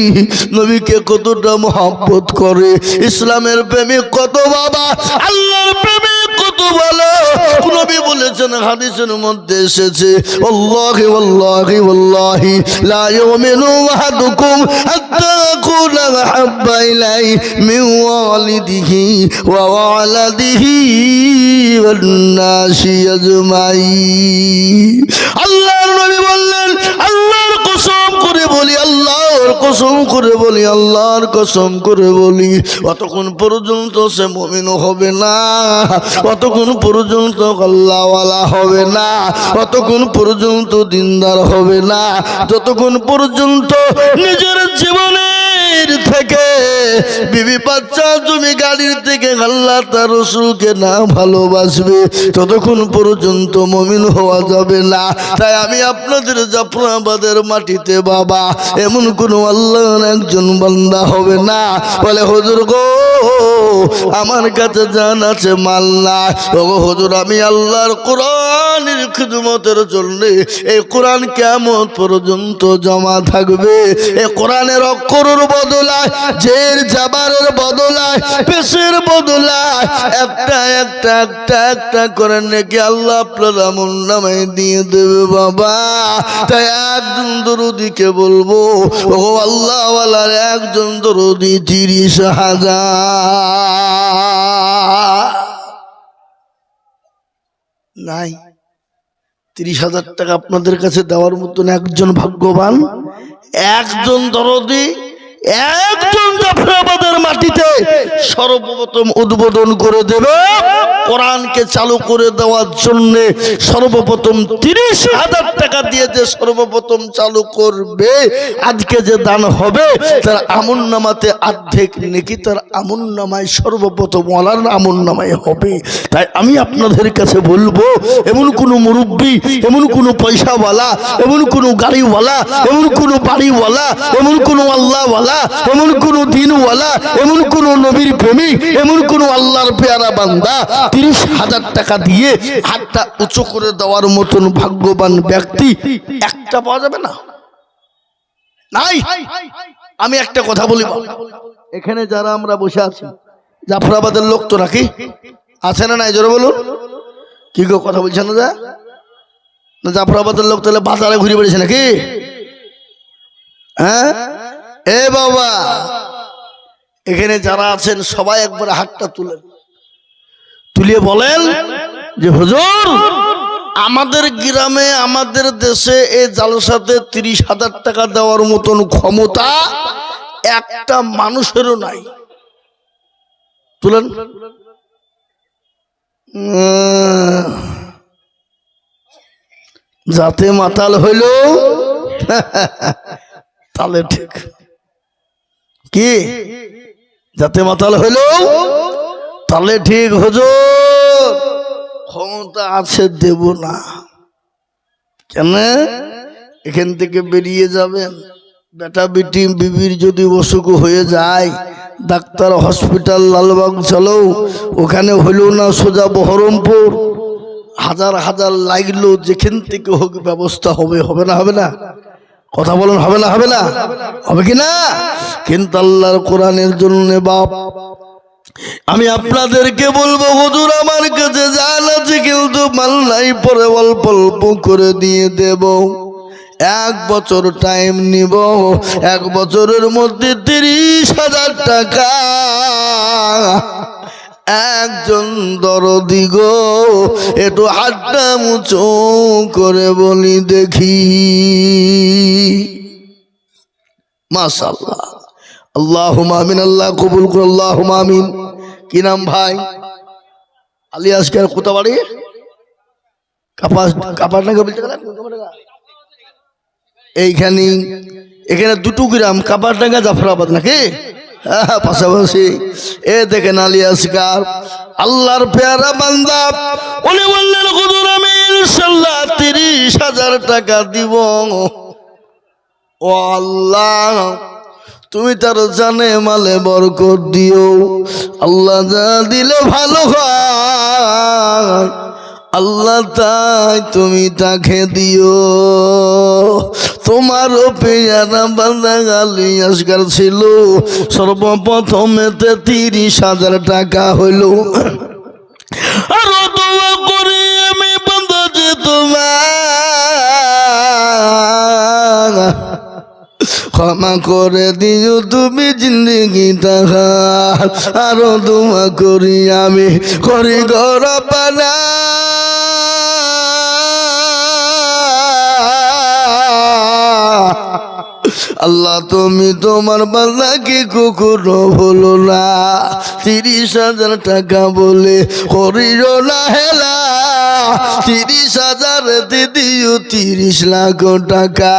নবীকে কতটা মহব্বত করে, ইসলামের প্রেমিক কত বাবা, আল্লাহর প্রেমিক কত ভালো। নবী বলেছেন হাদিসের মধ্যে এসেছে আল্লাহি ওয়াল্লাহি ওয়াল্লাহি লা ইউমিনু আহাদুকুম হাত্তা আকুনা হাব্বা ইলাইহি মিন ওয়ালিদিহি ওয়া ওয়ালাদিহি ওয়ান নাসি আজমাইন। আল্লাহর নবী বললেন আল্লাহর কসম করে বলি, আল্লাহর কসম করে বলি, আল্লাহর কসম করে বলি, অতক্ষণ পর্যন্ত সে মুমিন হবে না, অতক্ষণ পর্যন্ত আল্লাহওয়ালা হবে না, অতক্ষণ পর্যন্ত দিনদার হবে না, যতক্ষণ পর্যন্ত নিজের জীবনের থেকে বিবি বাচ্চা জমি গাড়ির থেকে আল্লাহ তার রাসূলকে না ভালোবাসবে ততক্ষণ পর্যন্ত মুমিন হওয়া যাবে না। তাই আমি আপনাদের জাফরাবাদের মাটিতে বাবা এমন কোন আল্লাহর একজন বান্দা হবে না বলে হুজুর গো আমার কাছে জান আছে মাল না, ও হুজুর আমি আল্লাহর কোরআনের খিদমতের জন্য এই কোরআন কিয়ামত পর্যন্ত জমা থাকবে। এই কোরআনের অক্ষরের বদলায় জের জাবারের বদলায় পেশের বদলায় একটা একটা একটা একটা করে নাকি আল্লাহ আপনার আমল নামায় দিয়ে দেবে বাবা। তাই একজন দরুদিকে বলবো ও আল্লাহ ওয়ালার একজন দরুদি 30,000 নাই। 30,000 টাকা আপনাদের কাছে দেওয়ার মতন একজন ভাগ্যবান, একজন দরদি, একজন জাফরাবাদের মাটিতে সর্বপ্রথম উদ্বোধন করে দেবে কোরআনকে চালু করে দেওয়ার জন্য। সর্বপ্রথম 30,000 টাকা দিয়ে যে সর্বপ্রথম চালু করবে, আজকে যে দান হবে তার আমল নামাতে অর্ধেক নেকি তার আমল নামায় সর্বপ্রথম ওয়ালার আমল নামায় হবে। তাই আমি আপনাদের কাছে বলবো এমন কোন মুরব্বী, এমন কোন পয়সাওয়ালা, এমন কোন গাড়িওয়ালা, এমন কোন বাড়িওয়ালা, এমন কোন আল্লাহওয়ালা, এমন কোন দিনওয়ালা, এমন কোন নবীর প্রেমিক, এমন কোন আল্লাহর পেয়ারা বান্দা 30,000 টাকা দিয়ে হাতটা উঁচু করে দেওয়ার মতন ভাগ্যবান ব্যক্তি একটা পাওয়া যাবে না, নাই। আমি একটা কথা বলি, এখানে যারা আমরা বসে আছি জাফরাবাদের লোক তো নাকি আছে না নাই? জোরে বলুন। কি গো কথা বলছেন না? জাফরাবাদের লোক তাহলে বাজারে ঘুরে বেড়েছে নাকি? হ্যাঁ এ বাবা, এখানে যারা আছেন সবাই একবার হাতটা তুলেন, তুলিয়ে বলেন যে হুজুর আমাদের গ্রামে আমাদের দেশে এই জালসাতে 30,000 টাকা দেওয়ার মতন ক্ষমতা একটা মানুষেরও নাই। তুলেন। যাতে মাতাল হইল তাহলে ঠিক, কি যাতে মাতাল হইল তাহলে ঠিক। হুজুর ক্ষমতা আছে দেব না কেন? এখান থেকে বেরিয়ে যাবেন, বেটা বেটি বিবির যদি অসুখ হয়ে যায় ডাক্তার হসপিটাল লালবাগ চলো, ওখানে হইল না সোজা বহরমপুর, হাজার হাজার লাগলো, যেখান থেকে হোক ব্যবস্থা হবে। হবে না? হবে না? কথা বলুন, হবে না? হবে না? হবে কি না? কিন্তু আল্লাহর কোরআনের জন্য বাপ আমি আপনাদেরকে বলবো হুজুর আমার কাছে জান আছে কিন্তু মাল নাই, পরে অল্প অল্প করে দিয়ে দেব। 1 বছর টাইম নিব, 1 বছরের মধ্যে 30,000 টাকা একজন দরদি গো একটু হাতটা উঁচু করে বলি দেখি। মাশাআল্লাহ, আল্লাহুম্মা আমিন। আল্লাহ কবুল করুন, আল্লাহুম্মা আমিন। কি নাম ভাই? আলী আসকার কোথা বাড়ি? কাপারডাঙ্গা বলতে গেলে এইখানে, এখানে দুটো গ্রাম, কাপারডাঙ্গা জাফরাবাদ নাকি? হ্যাঁ পাশাপাশি। এ দেখেন আলী আসকার আল্লাহর পেয়ারা বান্দা, উনি বললেন হুজুর আমি ইনশাআল্লাহ 30,000 টাকা দিব। ও আল্লাহ তুমি তার জানে মালে বরকত দিও, আল্লাহ যা দিলে ভালো হয় আল্লাহ তাই তুমি তাকে দিও। তোমারও পেয়ারা বান্দা আলী আসগার ছিল, সর্বপ্রথমেতে 30,000 টাকা হইল। আরো দোয়া করি আমি বান্দা যে তোমার ক্ষমা করে দিও তুমি জিন্দগি তাহা। আরো দোয়া করি আমি করি ঘর পানা, আল্লাহ তুমি তোমার বান্দাকে কখনো ভুলো না। 30,000 টাকা বলে করিও না হেলা, 30,000 দিদিও 30 লাখ টাকা।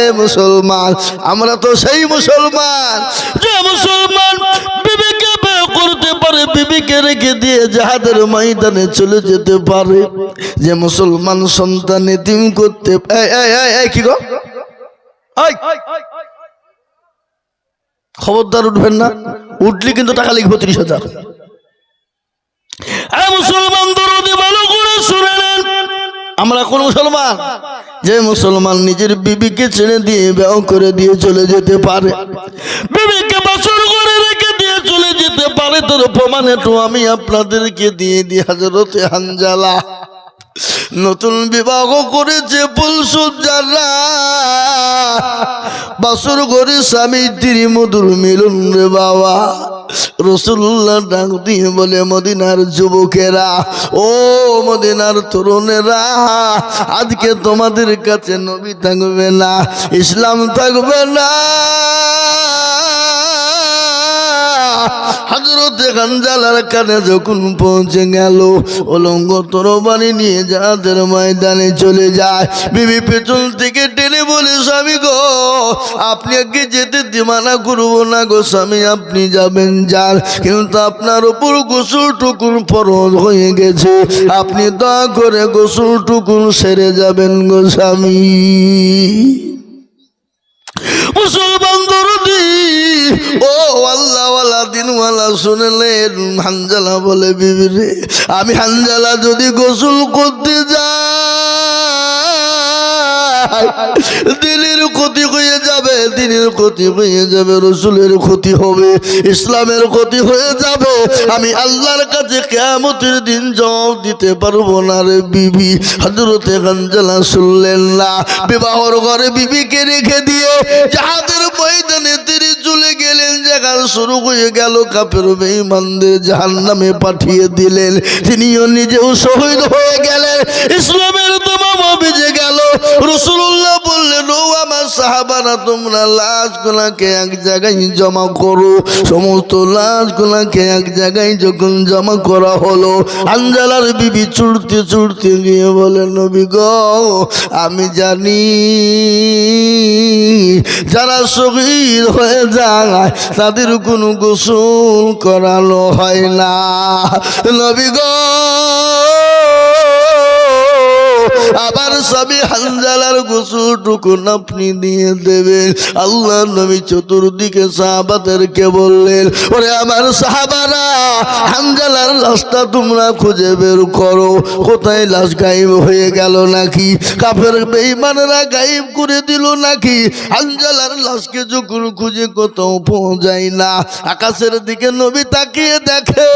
এ মুসলমান, আমরা তো সেই মুসলমান যে মুসলমান বিবিকে বিয়ে করতে পারে, বিবিকে রেখে দিয়ে জাহাদের ময়দানে চলে যেতে পারে, যে মুসলমান সন্তান এতিম করতে কি গো খবরদার উঠবেন না, উঠলে কিন্তু টাকা লিখবো 30,000। মুসলমান দরদি ভালো করে শুনে নেন, আমরা কোন মুসলমান যে মুসলমান নিজের বিবিকে ছেড়ে দিয়ে বিয়ে করে দিয়ে চলে যেতে পারে, বিবিকে বাসর করে রেখে দিয়ে চলে যেতে পারে, তোর প্রমাণ একটু আমি আপনাদেরকে দিয়ে দিই। হযরতে হানজালা নতুন বিবাহ করেছে, ফুলসজ্জারা বাসর করে স্বামী স্ত্রী মধুর মিলন রে বাবা। রাসূলুল্লাহ ডাক দিয়ে বলে মদিনার যুবকেরা, ও মদিনার তরুণেরা, আজকে তোমাদের কাছে নবী থাকবে না, ইসলাম থাকবে না। হযরতে হানজালার কানে যখন পৌঁছে গেল, উলঙ্গ তরবারি নিয়ে জাহাদের ময়দানে চলে যায়। বিবি পেছন থেকে টেনে বলে, স্বামী গো আপনি আগে যেতে মানা করবো না গো স্বামী, আপনি যাবেন যান, কিন্তু আপনার উপর গোসল টুকুন ফরজ হয়ে গেছে, আপনি দয়া করে গোসল টুকুন সেরে যাবেন গো স্বামী। মুসলমান দরদি ও আল্লাহওয়ালা দিনওয়ালা শুনলেন, হানজালা বলে বিবি রে, আমি হানজালা যদি গোসল করতে যাই দিনের ক্ষতি হয়ে যাবে, দিনের ক্ষতি হয়ে যাবে, রসুলের ক্ষতি হবে, ইসলামের ক্ষতি হয়ে যাবে, আমি আল্লাহর কাছে কিয়ামতের দিন জবাব দিতে পারবো না রে বিবি। হযরতে হানজালা শুনলেন না, বিবাহর ঘরে বিবিকে রেখে দিয়ে জাহাদের ময়দানে তিনি চলে গেলেন। জাহাদ শুরু হয়ে গেল, কাফের বেঈমানদের জাহান্নামে পাঠিয়ে দিলেন, তিনিও নিজেও শহীদ হয়ে গেলেন, ইসলামের তামাম ভিজে গেল। রাসূলুল্লাহ বললেন, ও আমার সাহাবারা তোমরা লাশগুলোকে এক জায়গায় জমা করো। সমস্ত লাশগুলোকে এক জায়গায় যখন জমা করা হলো, হানজালার বিবি ছুটতে ছুটতে গিয়ে বলে, নবী গো আমি জানি যারা শহীদ হয়ে যায় তাদের কোনো গোসল করানো হয় না, নবী গো আবার স্বামী হানজালার গোসলটুকু আপনি দিয়ে দেবেন। আল্লাহ নবী চতুর্দিকে সাহাবাদেরকে বললেন, ওরে আমার সাহাবারা, হানজালার লাশটা তোমরা খুঁজে বের করো, কোথায় লাশ গায়েব হয়ে গেল নাকি, কাফের বেঈমানরা গায়েব করে দিল নাকি। হানজালার লাশকে যখন খুঁজে কোথাও পৌঁছায় না, আকাশের দিকে নবী তাকিয়ে দেখে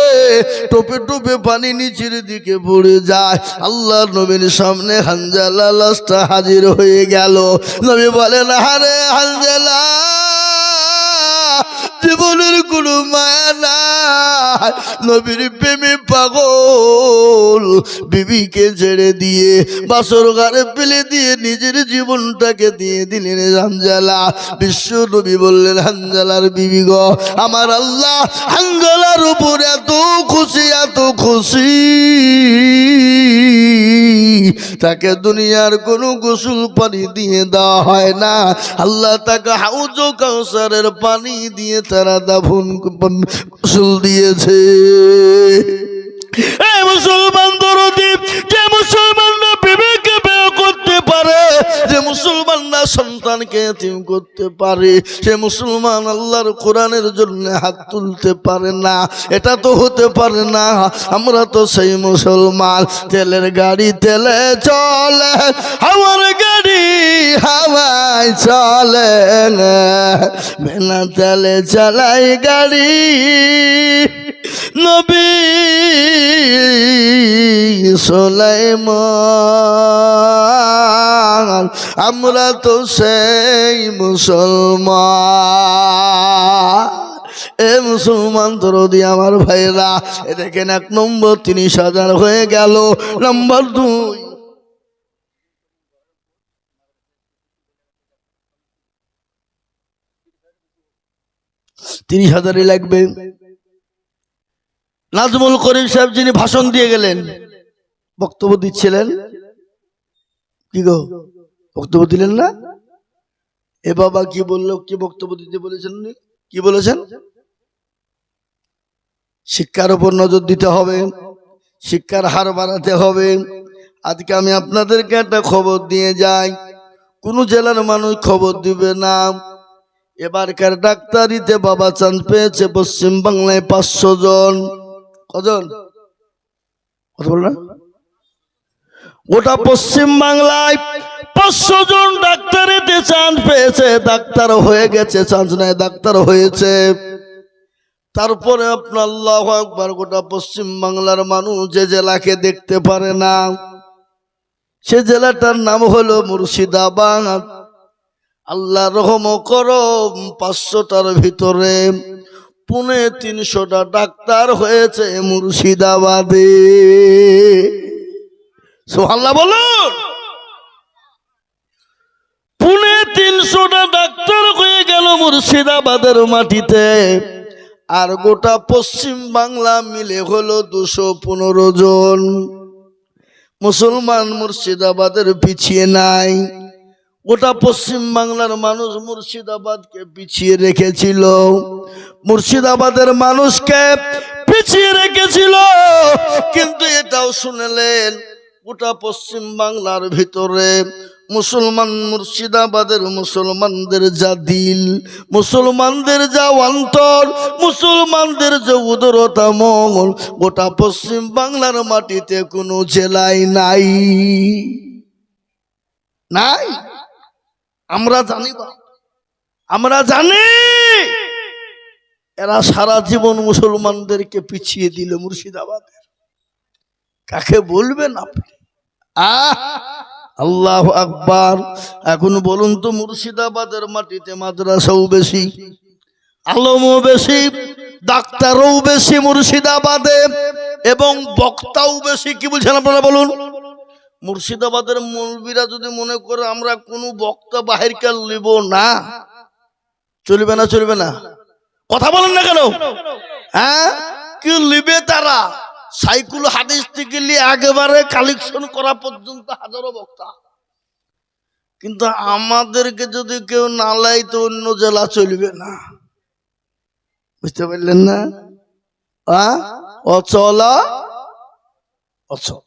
টোপে টোপে পানি নিচের দিকে পড়ে যায়। আল্লাহ নবীর সামনে হানজালা লাশটা হাজির হয়ে গেল। নবী বলেন, আরে হানজালা জীবনের কোনো মায়া নাই, নবীর প্রেমে পাগল, বিবিকে ছেড়ে দিয়ে বাসর ঘরে ফেলে দিয়ে নিজের জীবনটাকে দিয়ে দিলেন হানজালা। বিশ্ব নবী বললেন, হানজালার বিবি গো, আমার আল্লাহ হানজালার উপর এত এত খুশি তাকে দুনিয়ার কোনো গোসল পানি দিয়ে দেওয়া হয় না, আল্লাহ তাকে হাউজ কাউসারের পানি দিয়ে তারা দাফন গোসল দিয়েছে। এই মুসলমান দরদি, যে মুসলমানরা বিবেকে ব্যয় করতে পারে, যে মুসলমানরা সন্তানকে এতিম করতে পারে, সে মুসলমান আল্লাহর কোরআনের জন্য হাত তুলতে পারে না। এটা তো হতে পারে না। আমরা তো সেই মুসলমান, তেলের গাড়ি তেলে চলে, আমার গাড়ি হাওয়ায় চলে, বিনা তেলে চালাই গাড়ি। নবী সুলাইমান, আমরা তো সেই মুসলমান। এ মুসলমান দরদি আমার ভাইরা, এ দেখেন 1 নম্বর 30,000 হয়ে গেল। নম্বর 2, 30,000ই লাগবে। নাজমুল করিম সাহেব যিনি ভাষণ দিয়ে গেলেন, বক্তব্য দিচ্ছিলেন, কি গো বক্তব্য দিলেন না? এ বাবা কি বললো, কি বক্তব্য দিতে বলেছেন? কি বলেছেন? শিক্ষার উপর নজর দিতে হবে, শিক্ষার হার বাড়াতে হবে। আজকে আমি আপনাদেরকে একটা খবর দিয়ে যাই, কোন জেলার মানুষ খবর দিবে না। এবারকার ডাক্তারিতে বাবা চান্স পেয়েছে পশ্চিম বাংলায় 500 জন। কজন? কথা বল না। গোটা পশ্চিম বাংলায় 500 জন ডাক্তারিতে চান্স পেয়েছে, ডাক্তার হয়ে গেছে, চান্স নাই ডাক্তার হয়েছে। তারপরে আপনার আল্লাহু আকবার, গোটা পশ্চিম বাংলার মানুষ যে জেলাকে দেখতে পারে না, সে জেলাটার নাম হলো মুর্শিদাবাদ। আল্লাহ রহম করো, 500টার ভিতরে 350টা ডাক্তার হয়েছে মুর্শিদাবাদে। সুবহানাল্লাহ বলুন। 350টা ডাক্তার হয়ে গেল মুর্শিদাবাদের মাটিতে। আর গোটা পশ্চিম বাংলা মিলে হলো 215 জন। মুসলমান মুর্শিদাবাদের পিছিয়ে নাই। গোটা পশ্চিম বাংলার মানুষ মুর্শিদাবাদকে পিছিয়ে রেখেছিল, মুর্শিদাবাদের মানুষকে পিছিয়ে রেখেছিল। কিন্তু এটাও শুনলেন, গোটা পশ্চিম বাংলার ভিতরে মুসলমান, মুর্শিদাবাদের মুসলমানদের যা দিল, মুসলমানদের যা অন্তর, মুসলমানদের যে উদারতা মন, গোটা পশ্চিম বাংলার মাটিতে কোনো জেলায় নাই, নাই। আমরা জানি, আমরা জানি এরা সারা জীবন মুসলমানদেরকে পিছিয়ে দিল মুর্শিদাবাদের। কাকে বলবেন আপনি? আল্লাহু আকবার। এখন বলুন তো, মুর্শিদাবাদের মাটিতে মাদ্রাসাও বেশি, আলেমও বেশি, ডাক্তারও বেশি মুর্শিদাবাদে, এবং বক্তাও বেশি। কি বলছেন আপনারা বলুন? মুর্শিদাবাদের মৌলবীরা যদি মনে করে আমরা কোনো বক্তা বাহিরকার নিব না, চলবে না, চলবে না। কথা বলেন না কেন? হ্যাঁ, কি লিবে তারা? সাইকুল হাদিস থেকে নিয়ে একেবারে কালেকশন করা পর্যন্ত হাজারো বক্তা। কিন্তু আমাদেরকে যদি কেউ না লাই তো অন্য জেলা চলবে না। বুঝতে পারলেন না? অচল অচল।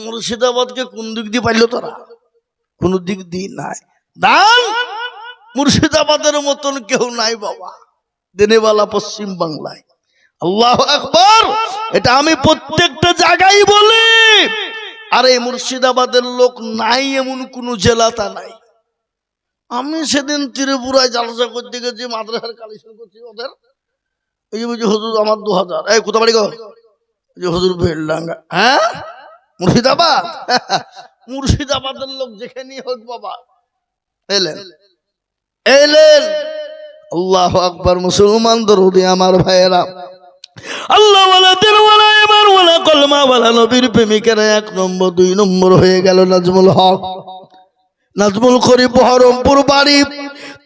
মুর্শিদাবাদকে কোন দিক দিয়ে পাইল তারা? কোন দিক দিয়ে নাই। দান মুর্শিদাবাদের মতন কেউ নাই বাবা দেনেওয়ালা পশ্চিম বাংলায়। আল্লাহু আকবার। এটা আমি প্রত্যেকটা জায়গায় বলি। আর এই মুর্শিদাবাদের লোক নাই এমন কোন জেলা তা নাই। আমি সেদিন ত্রিপুরায় জালসা করতে গেছি, মাদ্রাসার কালেকশন করছি ওদের। এই যে বুঝি হুজুর আমার 2000, এই কোথা বাড়ি গো? যে হুজুর ভেলডাঙ্গা। হ্যাঁ, মুর্শিদাবাদ। মুর্শিদাবাদের লোক যেখানে হোক বাবা এলেন, এলেন। আল্লাহু আকবার। মুসলমান দরদি আমার ভাইয়েরা, আল্লাহ ওয়ালা দিন ওয়ালা ইমান ওয়ালা কলমা ওয়ালা নবীর প্রেমিকেরা 1 নম্বর 2 নম্বর হয়ে গেল নাজমুল হক। নাজমুল করিম বহরমপুর বাড়ি।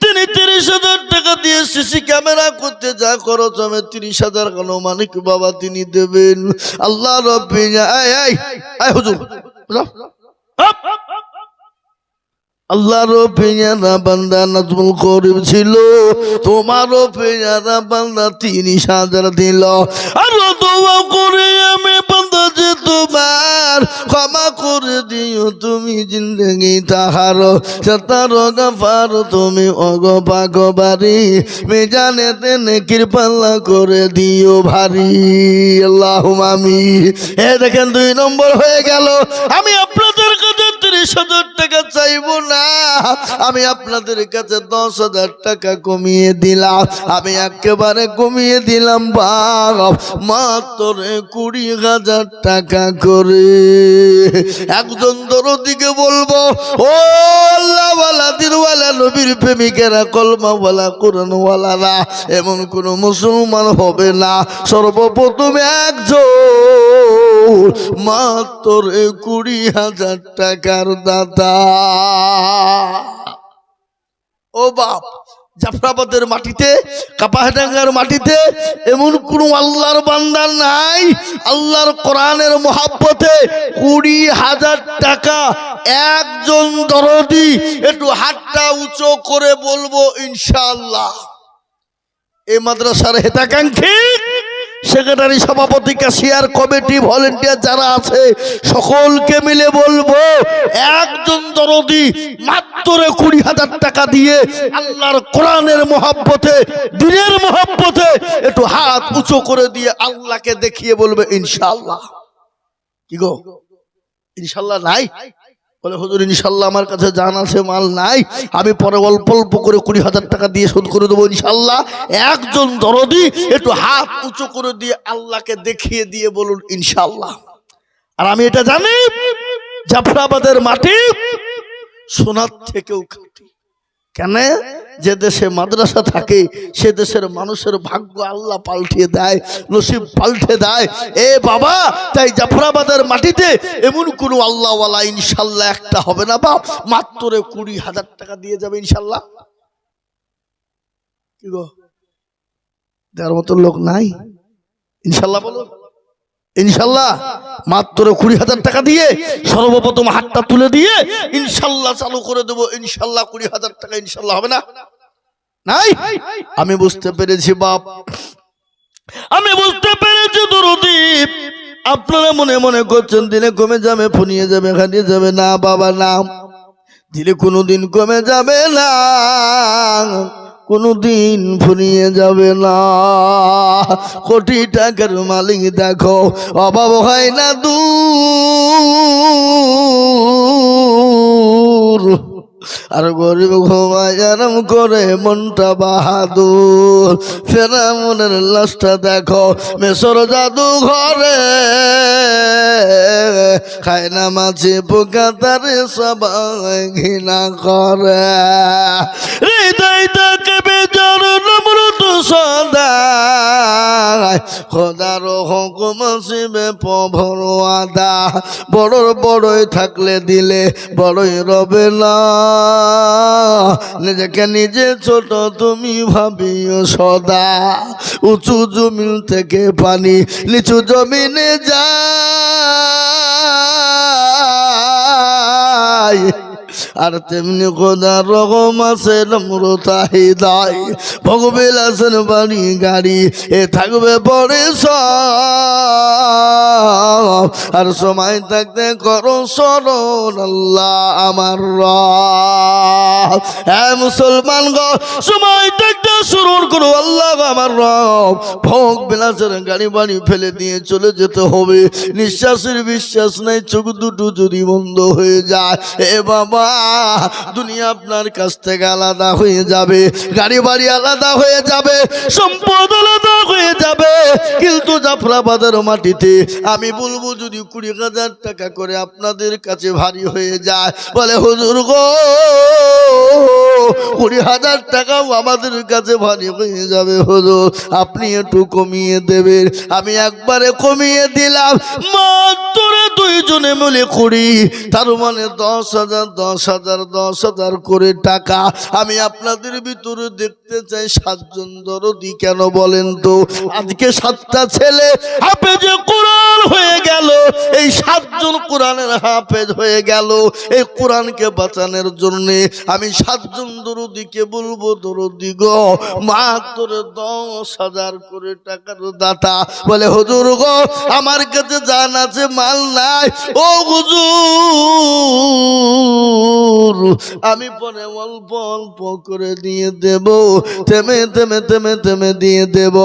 তিনি 30,000 টাকা দিয়ে সিসি ক্যামেরা করতে যা খরচ হবে 30,000 মানিক বাবা তিনি দেবেন। আল্লাহ রব্বি হুজুর আল্লাহর পেয়ারা বান্দা নাজমুল করিম ছিল, তোমারও পেয়ারা বান্দা 30,000 দিল। আর দোয়া করে আমি বান্দা যে তোমার ক্ষমা করে দিও তুমি জিন্দগি তাহার সাতার গাফার তুমি অগপাগবারি মেজানেতে নেকির পাল্লা করে দিও ভারী। আল্লাহুম্মা আমিন। দেখেন 2 নম্বর হয়ে গেল। আমি আপনাদের কাছে 30,000 টাকা চাইবো না, আমি আপনাদের কাছে 10,000 টাকা কমিয়ে দিলাম। আমি একেবারে কমিয়ে দিলাম বাপ, মাত্র 20,000 টাকা করে। একজন দরদিকে বলবো, ও আল্লাহওয়ালা দিনওয়ালা নবীর প্রেমিকেরা কলমাওয়ালা কোরআনওয়ালারা এমন কোন মুসলমান হবে না, সর্বপ্রথম একজন মাত্র 20,000 টাকার দাতা। ও বাপ, জাফরাবাদের মাটিতে, কাপাহাডাঙ্গার মাটিতে এমন কোন আল্লাহর বান্দা নাই আল্লাহর কোরআনের মহাব্বতে 20,000 টাকা একজন দরদি একটু হাতটা উঁচু করে বলবো ইনশাআল্লাহ। এই মাদ্রাসার হেতাকাঙ্ক্ষী সেক্রেটারি, সভাপতি, ক্যাশিয়ার, কমিটি, ভলেন্টিয়ার যারা আছে সকলকে মিলে বলবো একজন দরদি মাত্র 20,000 টাকা দিয়ে আল্লাহর কোরআনের মহব্বতে, দ্বীনের মহব্বতে একটু হাত উঁচু করে দিয়ে আল্লাহকে দেখিয়ে বলবে ইনশাআল্লাহ। কি গো ইনশাআল্লাহ নাই? বলে হুজুর ইনশাআল্লাহ আমার কাছে জান আছে, মাল নাই, আমি পরে অল্প অল্প করে 20,000 টাকা দিয়ে শোধ করে দেবো ইনশাআল্লাহ। একজন দরদি একটু হাত উঁচু করে দিয়ে আল্লাহকে দেখিয়ে দিয়ে বলুন ইনশাআল্লাহ। আর আমি এটা জানি জাফরাবাদের মাটি সোনার থেকেও খাঁটি। কেন? যে দেশে মাদ্রাসা থাকে সে দেশের মানুষের ভাগ্য আল্লাহ পাল্টিয়ে দেয়, নসিব পাল্টে দেয়। এ বাবা, তাই জাফরাবাদের মাটিতে এমন কোন আল্লাহওয়ালা ইনশাল্লাহ একটা হবে না বাপ, মাত্র 20,000 টাকা দিয়ে যাবে ইনশাল্লাহ। কি গো, দেওয়ার মতো লোক নাই? ইনশাল্লাহ বলো ইনশাল্লাহ। মাত্র 20,000 টাকা দিয়ে সর্বপ্রথম হাতটা তুলে দিয়ে ইনশাল্লাহ চালু করে দেবো ইনশাল্লাহ। 20,000 টাকা ইনশাল্লাহ হবে না? নাই? আমি বুঝতে পেরেছি বাপ, আমি বুঝতে পেরেছি দরদি। আপনারা মনে মনে করছেন দিনে কমে যাবে, ফুনিয়ে যাবে, হারিয়ে যাবে। না বাবা না, দিলে কোনোদিন কমে যাবে না, কোনদিন ফুরিয়ে যাবে না। কোটি টাকার মালিক দেখো অভাব হয় না দূর, আর গরিব ঘুমায় আরাম করে মনটা বাহাদুর। ফেরাউনের লাশটা দেখো মেসর জাদু ঘরে, খায় না মাঝে পোকা তারে সবাই ঘৃণা করে। হৃদয় তাকে বেজার নমরুদ সদায়, খোদার হুকুম আসিবে প্রভুর ওয়াদা। বড়র বড়ই থাকলে দিলে বড়ই রবে না, নিজেকে নিজে ছোট তুমি ভাবিও সদা। উঁচু জমিন থেকে পানি নিচু জমিনে যায়, আর তেমনি খোদার রকম আছে নম্রতাহিদায়। ভগবেল আছেন বাড়ি গাড়ি এ থাকবে পরে সব, আর সময় থাকতে করো স্মরণ আল্লাহ আমার রব। হ্যাঁ মুসলমান গো, সময় থাকতে স্মরণ করো আল্লাহ আমার রব। ভোগ বিলাসের গাড়ি বাড়ি ফেলে দিয়ে চলে যেতে হবে, নিঃশ্বাসের বিশ্বাস নাই, চোখ দুটো যদি বন্ধ হয়ে যায় এ বাবা দুনিয়া আপনার কাছ থেকে আলাদা হয়ে যাবে, গাড়ি বাড়ি আলাদা হয়ে যাবে, সম্পদ আলাদা হয়ে যাবে। কিন্তু জাফরাবাদের মাটিতে আমি বলবো যদি 20,000 টাকা করে আপনাদের কাছে ভারী হয়ে যায়, বলে হুজুর গো 20,000 টাকাও আমাদের কাছে ভারী হয়ে যাবে, হুজুর আপনি একটু কমিয়ে দেবেন। আমি একবারে কমিয়ে দিলাম মাত্র দুইজনে মিলে করি, তার মানে 10,000 10,000 10,000 করে টাকা। আমি আপনাদের ভিতরে দেখতে চাই 7 জন দরদি কেন বলেন তো? আজকে 7টা ছেলে হাফেজে কোরআন হয়ে গেল, এই 7 জন কোরআনের হাফেজ হয়ে গেল। এই কোরআনকে বাঁচানোর জন্য আমি 7 জন দরদিকে বলবো, দরদি গো মাত্র 10,000 করে টাকার দাতা। বলে হুজুর গো আমার কাছে জান আছে মাল নাই, ও হুজুর আমি পরে অল্প অল্প করে দিয়ে দেব, থেমে থেমে থেমে থেমে দিয়ে দেব,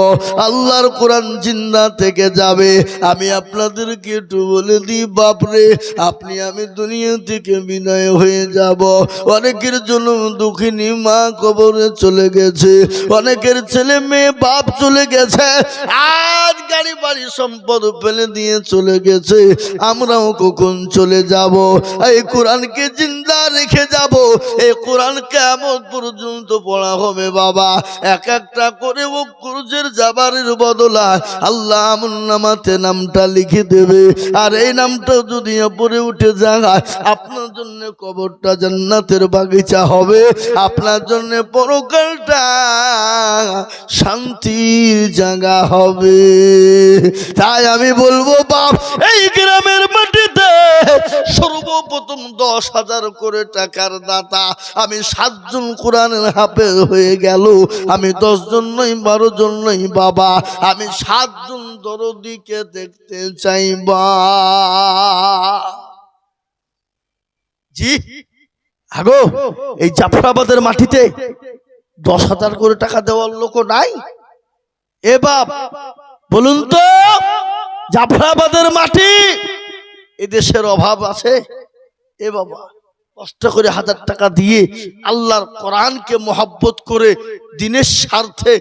আল্লাহর কোরআন জিন্দা থেকে যাবে। আমি আপনাদেরকে একটু বলে দিই বাপরে, আপনি আমি দুনিয়া থেকে বিদায় হয়ে যাব। অনেকের জন্য দুঃখিনী মা কবরে চলে গেছে, অনেকের ছেলে মেয়ে বাপ চলে গেছে, আজ গাড়ি বাড়ি সম্পদ ফেলে দিয়ে চলে গেছে। আমরাও কখন চলে যাব? এই কোরআনকে জিন্দা রেখে যাব। এই কোরআন কিয়ামত পর্যন্ত পড়া হবে বাবা। এক একটা করে ও কুরজের জাবারের বদলা আল্লাহ আমল নামাতে নামটা লিখে দেবে। আর এই নামটা যদি পড়ে উঠে যায়, আপনার জন্য কবরটা জান্নাতের বাগিচা হবে, আপনার জন্য পরকালটা শান্তির জায়গা হবে। তাই আমি বলবো বাপ, এই গ্রামের মাটিতে সর্বপ্রথম 10,000 করে টাকার দাতা। আমি 7 জন কোরআনের হাফেজ হয়ে গেল, আমি 10 জন নই 12 জন নই বাবা, আমি 7 জন দরদিকে দেখতে চাইবা। জি আগো এই জাফরাবাদের মাটিতে 10,000 করে টাকা দেওয়ার লোক নাই? এ বাপ বলুন তো, জাফরাবাদের মাটি এ দেশের অভাব আছে? এ বাবা কষ্ট করে 1000 টাকা দিয়ে আল্লাহর কোরআনকে মহব্বত করে দিনের স্বার্থে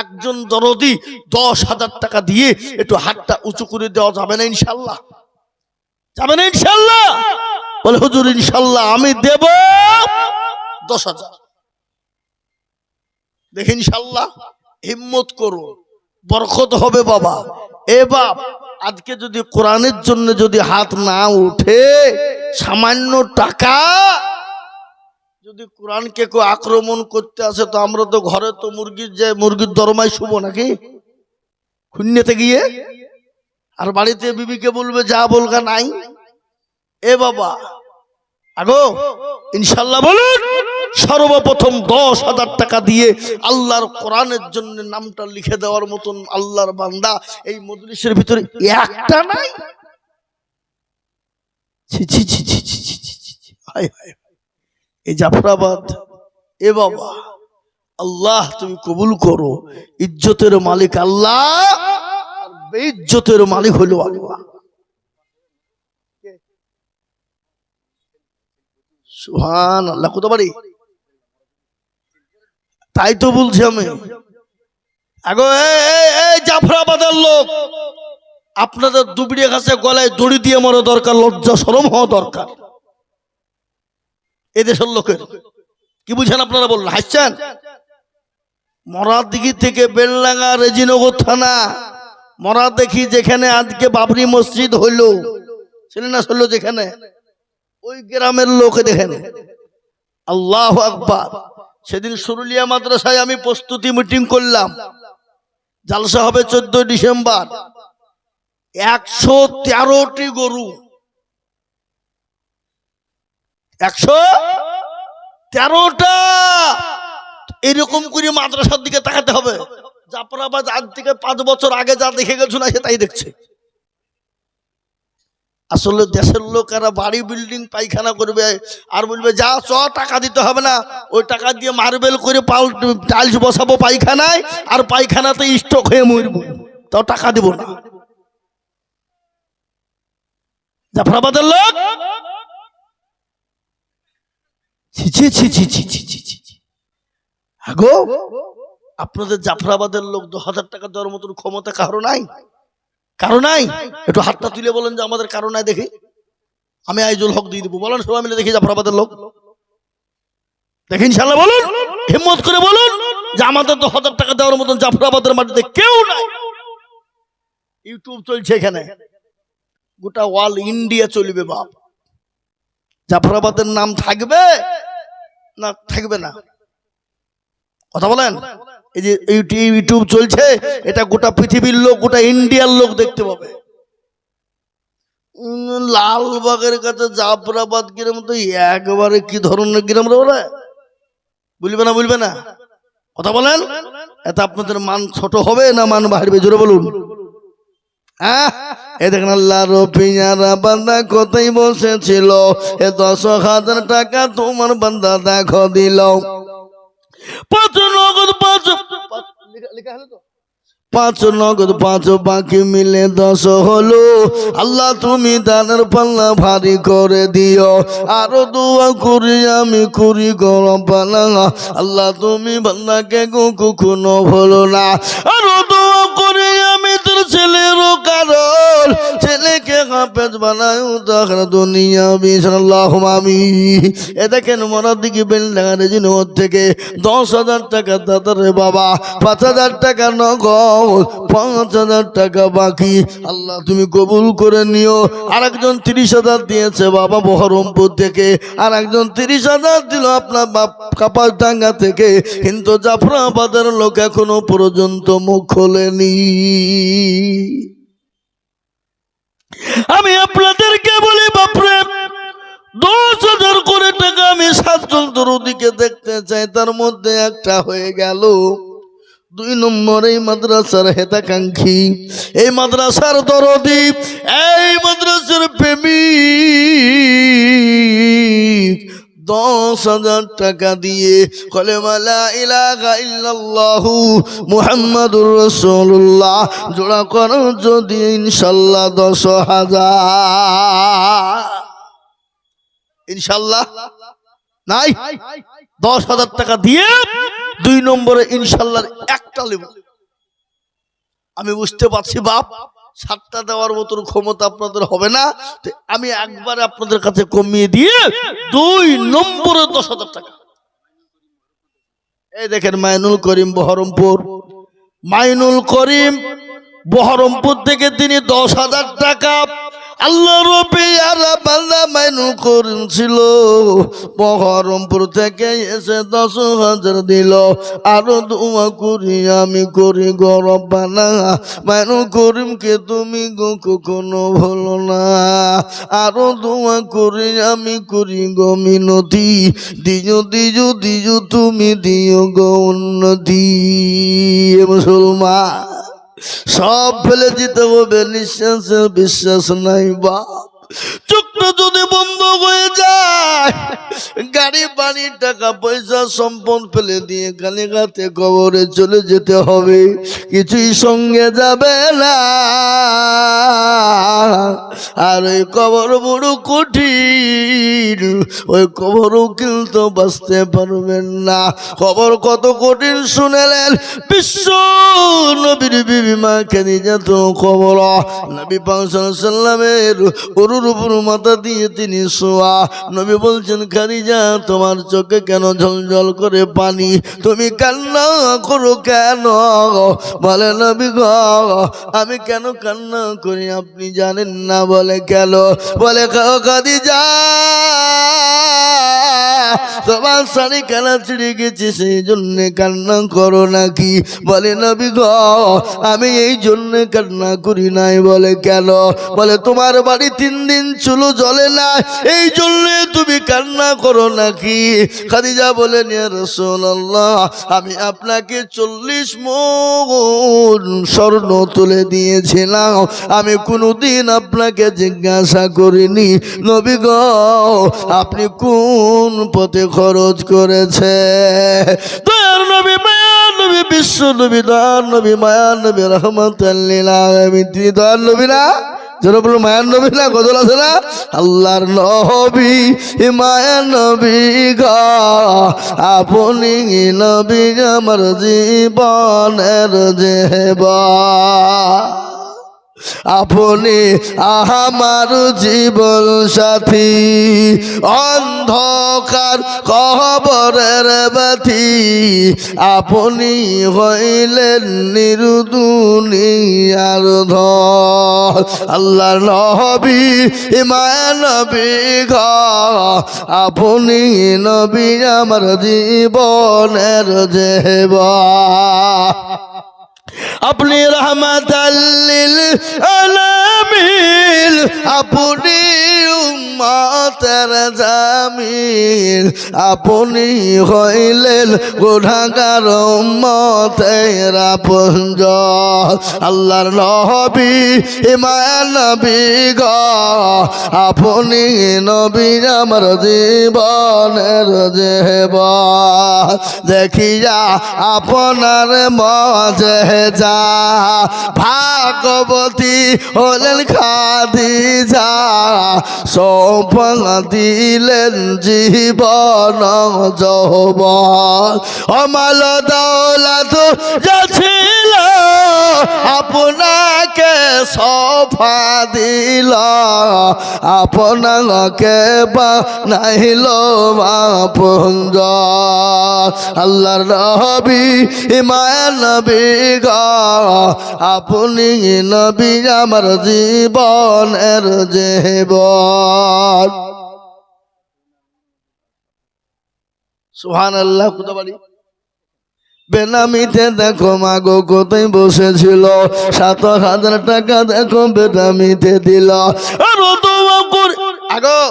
একজন দরদি 10,000 টাকা দিয়ে একটু হাতটা উঁচু করে দেওয়া যাবে না ইনশাল্লাহ? যাবে না ইনশাল্লাহ? বলে হুজুর ইনশাল্লাহ আমি দেব 10,000। দেখি ইনশাল্লাহ, হিম্মত করো, বরকত হবে বাবা। এ বাপ আজকে যদি কোরআনের জন্য যদি হাত না উঠে, সামান্য টাকা যদি কোরআনকে কেউ আক্রমণ করতে আসে, তো আমরা তো ঘরে তো মুরগির দরমাই শুভ নাকি খুন্নেতে গিয়ে, আর বাড়িতে বিবিকে বলবে যা বলগা নাই। এ বাবা আগো ইনশাল্লাহ বলুন, সর্বপ্রথম 10,000 টাকা দিয়ে আল্লাহর কোরআনের জন্য নামটা লিখে দেওয়ার মতন আল্লাহর বান্দা এই মজলিসের ভিতরে একটা নাই। এই জাফরাবাদ, এ বাবা আল্লাহ তুমি কবুল করো। ইজ্জতের মালিক আল্লাহ, আর বেইজ্জতের মালিক হলো আল্লাহ। সুবহানাল্লাহ। কত বাড়ি? তাই তো বলছি আমি। আগো এই জাফরাবাদের লোক, আপনাদের দুবড়িয়া গাছে গলায় দড়ি দিয়ে মরা দরকার, লজ্জা শরম হওয়া দরকার এদেশের লোকের। কি বুঝেন আপনারা? বললেন হাসছেন। মরাদিঘি থেকে বেলডাঙ্গা রেজিনগর থানা, মরাদিঘি যেখানে আজকে বাবরি মসজিদ হইল, শিলান্যাস হইল যেখানে, ওই গ্রামের লোক দেখেন। আল্লাহু আকবার। সেদিন সুরুলিয়া মাদ্রাসায় আমি প্রস্তুতি মিটিং করলাম, জালসা হবে 14 ডিসেম্বর। 113টি গরু, 113টা। এরকম করে মাদ্রাসার দিকে তাকাতে হবে। জাফরাবাদ আজ থেকে 5 বছর আগে যা দেখে গেছো না, সে তাই দেখছে। আসলে দেশের লোকেরা বাড়ি বিল্ডিং পায়খানা করবে আর বলবে যা চ টাকা দিতে হবে না, ওই টাকা দিয়ে মার্বেল করে টাইলস বসাবো পায়খানায়, আর পায়খানাতে স্টক হয়ে মরবো, তাও টাকা দিব না। জাফরাবাদের লোক আগো, আপনাদের জাফরাবাদের লোক 2,000 টাকা দেওয়ার মতন ক্ষমতা কারো নাই? কারো নাই? একটু হাতটা তুলে বলেন যে আমাদের কারো নাই। দেখি, আমি আইজুল হক দিয়ে দেবো। বলেন সবাই মিলে দেখি জাফরাবাদের লোক দেখি ইনশাল্লাহ। বলুন, হিম্মত করে বলুন যে আমাদের 2,000 টাকা দেওয়ার মতন জাফরাবাদের মাটিতে কেউ নাই। ইউটিউব চলছে এখানে, গোটা অল ইন্ডিয়া চলবে বাপ। জাফরাবাদের নাম থাকবে না থাকবে না? কথা বলেন। এই যে ইউটিউব চলছে, এটা গোটা পৃথিবীর লোক, গোটা ইন্ডিয়ার লোক দেখতে পাবে। লালবাগের কাছে জাফরাবাদ গ্রাম তো একবারে কি ধরনের গ্রাম রে ওরা, বলবে না বলবে না? কথা বলেন। এত আপনাদের মান ছোট হবে না মান বাড়বে? জোরে বলুন। হ্যাঁ, এ দেখেন আল্লাহর পিয়ারা বান্দা কোথায় বসেছিল, এ 10,000 টাকা তোমার বান্দা দেখো দিল। 5 নগদ 5 লেখা হলো তো, 5 নগদ 5 বাকি মিলে 10 হলো। আল্লাহ তুমি দানের পাল্লা ভারী করে দিও। আরো দোয়া করি আমি করি গরম পাল্লা, আল্লাহ তুমি বান্দাকে কখনো ভুলো না। আরো দোয়া করি আমি তোর ছেলেরও কারণ, ছেলেকে হাফেজ বানায় তখন দুনিয়া বিশাল্লাহুম আমিন। এ দেখেন মরার দিকে বেলডাঙ্গা রেজিনগর থেকে 10,000 টাকা দাদারে বাবা, 5,000 টাকা নগদ, 5,000 টাকা বাকি। আল্লাহ তুমি কবুল করে নিও। আরেকজন 30,000 দিয়েছে বাবা বহরমপুর থেকে, আর একজন 30,000 দিল আপনার বাপ কাপাসডাঙ্গা থেকে, কিন্তু জাফরাবাদের লোক এখনো পর্যন্ত মুখ খোলেনি। আমি আপনাদেরকে বলি বাপরে, 10,000 করে টাকা আমি 7জন দরদিকে দেখতে চাই, তার মধ্যে একটা হয়ে গেল। 2 নম্বর এই মাদ্রাসার হেতাকাঙ্ক্ষী, এই মাদ্রাসার দরদি, এই মাদ্রাসার প্রেমিক 10,000 টাকা দিয়ে কলেমা লা ইলাহা ইল্লাল্লাহু মুহাম্মাদুর রাসূলুল্লাহ জোড়া করো যদি ইনশাআল্লাহ 10,000 ইনশাআল্লাহ নাই, 10,000 টাকা দিয়ে 2 নম্বরে ইনশাআল্লাহ একটা নেব। আমি বুঝতে পারছি বাপ 7টা দেওয়ার মতো ক্ষমতা আপনাদের হবে না, তো আমি একবার আপনাদের কাছে কমিয়ে দিয়ে 2 নম্বরে 10,000 টাকা। এই দেখেন মাইনুল করিম বহরমপুর, মাইনুল করিম বহরমপুর থেকে তিনি 10,000 টাকা আল্লাহ রবি আর বান্দা মাইনুল করিম ছিল বহরমপুর থেকে এসে 10,000 দিল। আরো দোয়া করি আমি করি গরবানা, মাইনুল করিমকে তুমি কখনো ভুলো না। আরো দোয়া করি আমি করি গো মিনতি, দিও দিও দিও তুমি দিও গো উন্নতি। মুসলমান সব ফেলে দিতে হবে, নিঃশ্বাসে বিশ্বাস নাই বাপ। চোখটা যদি বন্ধ হয়ে যায়, গাড়ি বাড়ি টাকা পয়সা সম্পদ ফেলে দিয়ে কালীঘাটে কবরে চলে যেতে হবে, কিছুই সঙ্গে যাবে না। আর ওই কবর বড় কঠিন, ওই কবরও কিন্তু বাঁচতে পারবেন না। খবর কত কঠিন শুনেলেন, বিশ্ব নবীর বিবি মা খাদিজা তো কবর, নবী পাক সাল্লাল্লাহু আলাইহি সাল্লামের উরুর উপর মাথা দিয়ে তিনি শোয়া। নবী বলছেন খাদিজা তোমার চোখে কেন ঝলঝল করে পানি, তুমি কান্না করো কেন? বলে নবী গো আমি কেন কান্না করি আপনি জানেন না? বলে কেন? বলে খাদিজা তোমার শাড়ি কানা ছিঁড়ে গেছে সেই জন্য কান্না করো নাকি? বলে নবী গো আমি এই জন্য কান্না করি নাই। বলে কেন? বলে তোমার বাড়ি 3 দিন চুলো জ্বলে না এই জন্য তুমি কান্না করো নাকি? খাদিজা বলেন ইয়া রাসূলুল্লাহ আমি আপনাকে 40 মণ স্বর্ণ তুলে দিয়েছিলাম, আমি কোনোদিন আপনাকে জিজ্ঞাসা করিনি নবী গো আপনি কোন পথে খরচ করেছে। দয়ার নবী মায়ার নবী বিশ্ব নবী দয়ার নবী মায়ার নবী রাহমাতাল লিল আলামিন, তিনি দয়ার নবী না? যারা বলো মায়ার নবী না, গজল আছে না? আল্লাহর নবী মায়ার নবী গো আপনি নবী আমার জীবনের জীবন। আপনি আমার জীবন সাথী অন্ধকার কবরের বাতি আপনি হইলেন নির্দুনিয়ার ধন আল্লাহর নবী ইমান নবী গো আপনি নবী আমার জীবনের জীবন আপনি রহমাতাল লিল আলামিন আপনি উম্মতের জামিল আপনি হইলেন গুনাহগার উম্মতের আপনজন আল্লাহর নবী ইমান নবী গো আপনি নবী আমার জীবনের জীবন দেখিয়া আপনার মজে যা ভাগবতী হলেন খাদিজা সৌপন দিলেন জীবন যৌবন অমাল দৌলত যাচ্ছিল আপনাকে সফা দিল আপনাকে বানাইল আপনজন আল্লাহর নবী ইমান নবী গো আপনি নবী আমার জীবনের জীবন সুবহানাল্লাহ কোথা বাড়ি বেনামিতে দেখো মাগো কোথায় বসেছিল ৭,০০০ টাকা দেখো বেনামিতে দিল আগো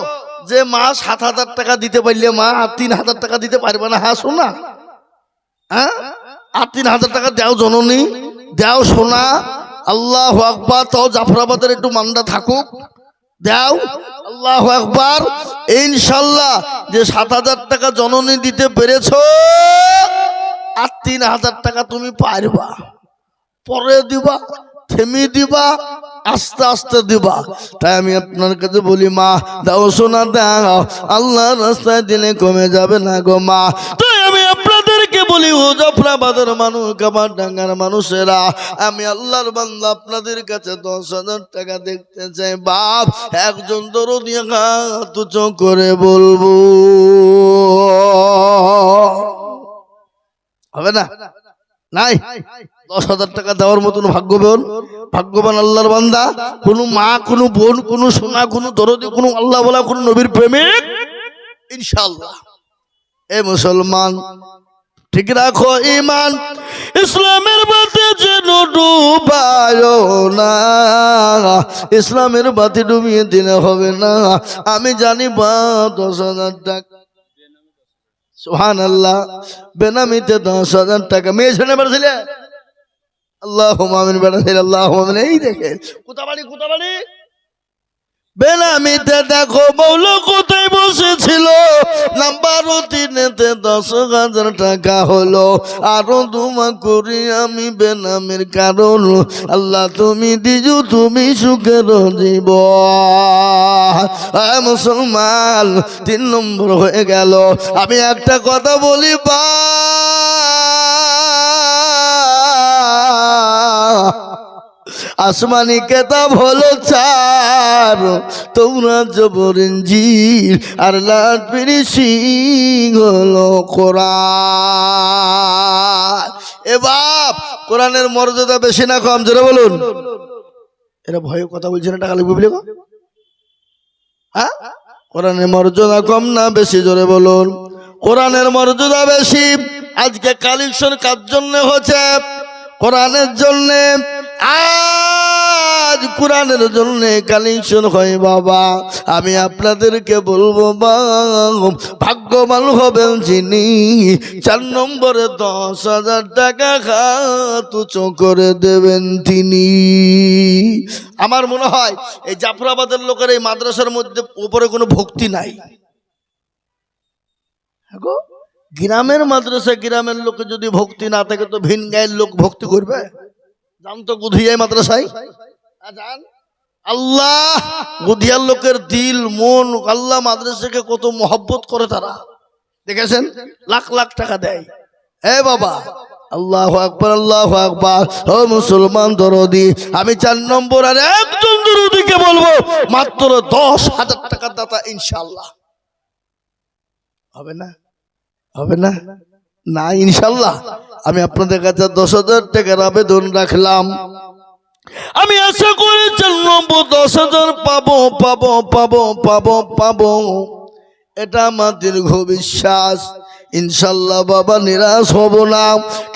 যে মা ৭,০০০ টাকা দিতে পারলে মা আর ৩,০০০ টাকা দিতে পারবে না হ্যাঁ শোনা হ্যাঁ আর ৩,০০০ টাকা দাও জননী দাও সোনা আল্লাহু আকবার তাও জাফরাবাদের একটু মান্দা থাকুক দাও আল্লাহু আকবার ইনশাআল্লাহ যে ৭,০০০ টাকা জননী দিতে পেরেছো আর ৩,০০০ টাকা তুমি পারবা পরে দিবা থেমে দিবা আস্তে আস্তে দিবা তাই আমি আপনার কাছে বলি মা দাও সোনা দাও আল্লাহর রাস্তায় দিলে কমে যাবে না গো মা তাই আমি আপনাদেরকে বলি ও জাফরাবাদের মানুষ কামারডাঙ্গার মানুষেরা আমি আল্লাহর বান্দা আপনাদের কাছে ১০,০০০ টাকা দেখতে চাই বাপ একজন দরদি হাত উঁচু করে বলবো হবে না নাই ১০,০০০ টাকা দেওয়ার মতন ভাগ্যবান আল্লাহর বান্দা কোনো মা কোনো বোন কোনো সোনা কোনো দরদি কোনো আল্লাহ বলা কোনো নবীর প্রেমিক ইনশাআল্লাহ এ মুসলমান ঠিক রাখো ঈমান ইসলামের বাতি যেন ডুবায় না ইসলামের বাতি ডুবিয়ে দিলে হবে না আমি জানি বা ১০,০০০ টাকা সুবহানাল্লাহ বেনামিতে ১০,০০০ টাকা মেয়ে ছেলে বেড়েছিলে আল্লাহুম্মা আমিন বেড়েছিল আল্লাহুম্মা আমিন এই দেখেন কোথা বাড়ি বেনামিতে দেখো মৌলা কোথায় বসেছিল নাম্বার ৩-তে ১০,০০০ টাকা হলো আরো দুমা করি আমি বেনামির কারণ আল্লাহ তুমি দিজু তুমি সুখের জীবন মুসলমান ৩ নম্বর হয়ে গেল আমি একটা কথা বলি বা আসমানি কেতাব হলো ৪ তৌরাত জবর ইনজিল আর লাট ফিরিসিং হলো কোরআন এ বাপ কোরআনের মর্যাদা বেশি না কম জোরে বলুন এরা ভয়ে কথা বলছে না টাকা লিখবে বলে হ্যাঁ কোরআনের মর্যাদা কম না বেশি জোরে বলুন কোরআনের মর্যাদা বেশি আজকে কালেকশন কার জন্য হচ্ছে কোরআনের জন্য আজ কোরআনের জন্য কালেকশন হয় বাবা আমি আপনাদেরকে বলবো ভাগ্যবান হবেন যিনি ৪ নম্বরে ১০,০০০ টাকা হাত উঁচু করে দেবেন তিনি আমার মনে হয় এই জাফরাবাদের লোকের এই মাদ্রাসার মধ্যে উপরে কোনো ভক্তি নাই গ্রামের মাদ্রাসা গ্রামের লোকে যদি ভক্তি না থাকে তো ভিন গায়ের লোক ভক্তি করবে জানতো গুধিয়ায় মাদ্রাসায় আল্লাহ গুধিয়ার লোকের দিল মন আল্লাহ মাদ্রাসাকে কত মহব্বত করে তারা দেখেছেন লাখ লাখ টাকা দেয় এ বাবা আল্লাহু আকবার, আল্লাহু আকবার। ও মুসলমান দরদি, আমি 4 নম্বর আর একজন দরদিকে বলবো মাত্র 10,000 টাকার দাতা ইনশাআল্লাহ। হবে না? হবে না? না ইনশাআল্লাহ। আমি আপনাদের কাছে 10,000 টাকার আবেদন রাখলাম। আমি আশা করি 4 নম্বর 10,000 পাবো পাবো পাবো পাবো পাবো, এটা আমার দীর্ঘ বিশ্বাস। ইনশাল্লাহ বাবা, নিরাশ হব না।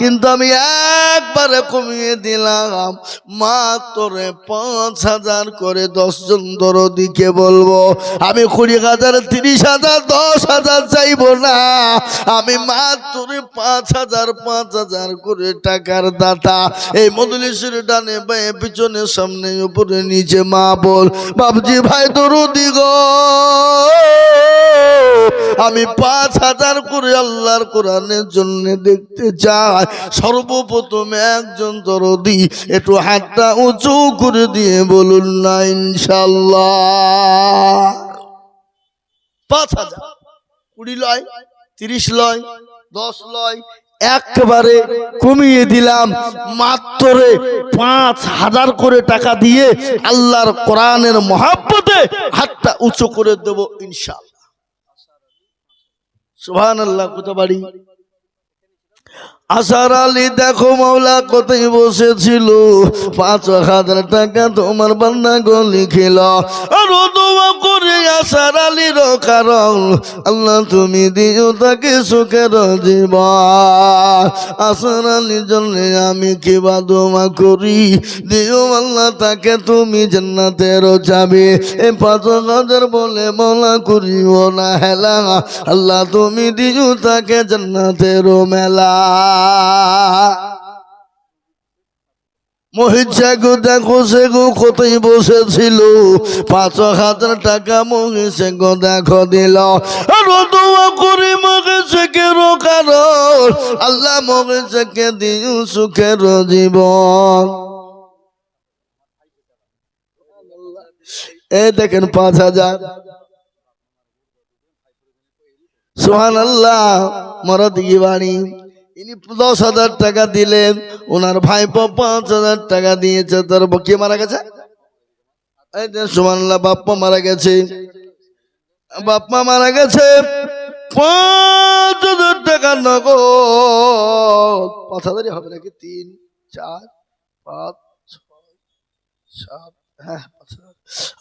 কিন্তু আমি একবারে কমিয়ে দিলাম, মাত্র 5,000 করে 10 জন দরদিকে বলবো। আমি 20,000, 30,000, 10,000 চাইবো না। আমি মাত্র 5,000 করে টাকার দাতা। এই মজলিসের ডানে বাঁয়ে পিছনে সামনে উপরে নিচে মা বল, বাবজি ভাই দরদি গো, আমি 5,000 করে আল্লাহর কোরআনের জন্য দেখতে চাই। সর্বপ্রথম একজন দরদি একটু হাতটা উঁচু করে দিয়ে বলুন না ইনশাআল্লাহ। 5,000, 20 লয়, 30 লয়, 10 লয়, একবারে কমিয়ে দিলাম। মাত্র 5,000 করে টাকা দিয়ে আল্লাহর কোরআনের মহব্বতে হাতটা উঁচু করে দেব ইনশাআল্লাহ। সুবহানাল্লাহ। কত বাড়ি আসার আলী, দেখো মাওলা কোথায় বসেছিল। 5,000 টাকা তোমার বান্দা গো লিখিল। আর দোয়া করে আসার আলীর কারণ, আল্লাহ তুমি দিও তাকে সুখের জীবন। আসার আলীর জন্য আমি কিবা দোয়া করি, দিও আল্লাহ তাকে তুমি জান্নাতের চাবি। এই 5,000 বলে মাওলা করিও না হেলা, আল্লাহ তুমি দিও তাকে জান্নাতের মেলা। মহিষা গো দেখো সে গো কোথায় বসেছিল। 5,000 টাকা মহিষা গো দেখো দিল। আর দোয়া করে মহিষাকে কারণ, আল্লাহ মহিষাকে দিও সুখের জীবন। এই দেখেন 5,000। সুবহানাল্লাহ। মরদ কি বাড়ি, ইনি 10,000 টাকা দিলেন, ওনার ভাইপো 5,000 টাকা দিয়েছে। তার কে মারা গেছে? সুবহানাল্লাহ, বাপ্পা মারা গেছে। বাপ্পা মারা গেছে, 5,000 টাকা নগদ। 5,000 হবে নাকি? 3, 4, 5, 6, 7, হ্যাঁ 5,000।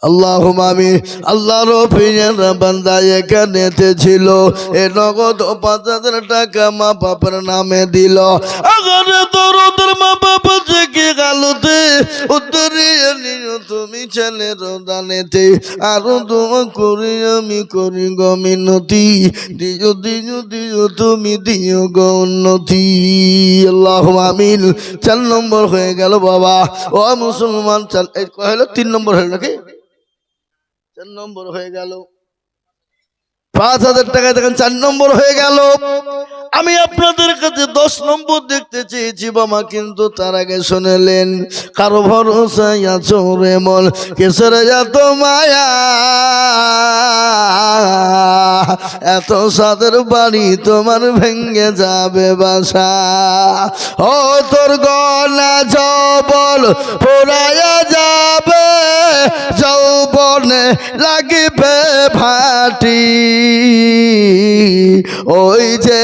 আল্লাহুম্মা আমিন। আল্লাহর প্রিয় বান্দা এখানেতে ছিল, এ নগদ 5,000 টাকা মা বাবার নামে দিল। আগার দরদের মা বাবা থেকে গালতে উত্তরিয়ে নিও তুমি ছেলের দানেতে। আরো দোয়া করি আমি করি গো মিনতি, দিও দিও দিও তুমি দিও গো উন্নতি। আল্লাহুম্মা আমিন। 4 নম্বর হয়ে গেল বাবা। ও মুসলমান, 3 নম্বর হলো নাকি? 4 নম্বর হয়ে গেল। 5,000 টাকা দেখেন 4 নম্বর হয়ে গেল। আমি আপনাদের কাছে 10 নম্বর দেখতে চেয়েছি বাবা, কিন্তু তার আগে শুনলেন, কারো ভরসায় আছো রে মন, কেসের এত মায়া, এত সাদের বাড়ি তোমার ভেঙ্গে যাবে বাসা। ও তোর গলা জবল পোড়ায়া যাবে, যৌবনে লাগিবে ভাটি, ওই যে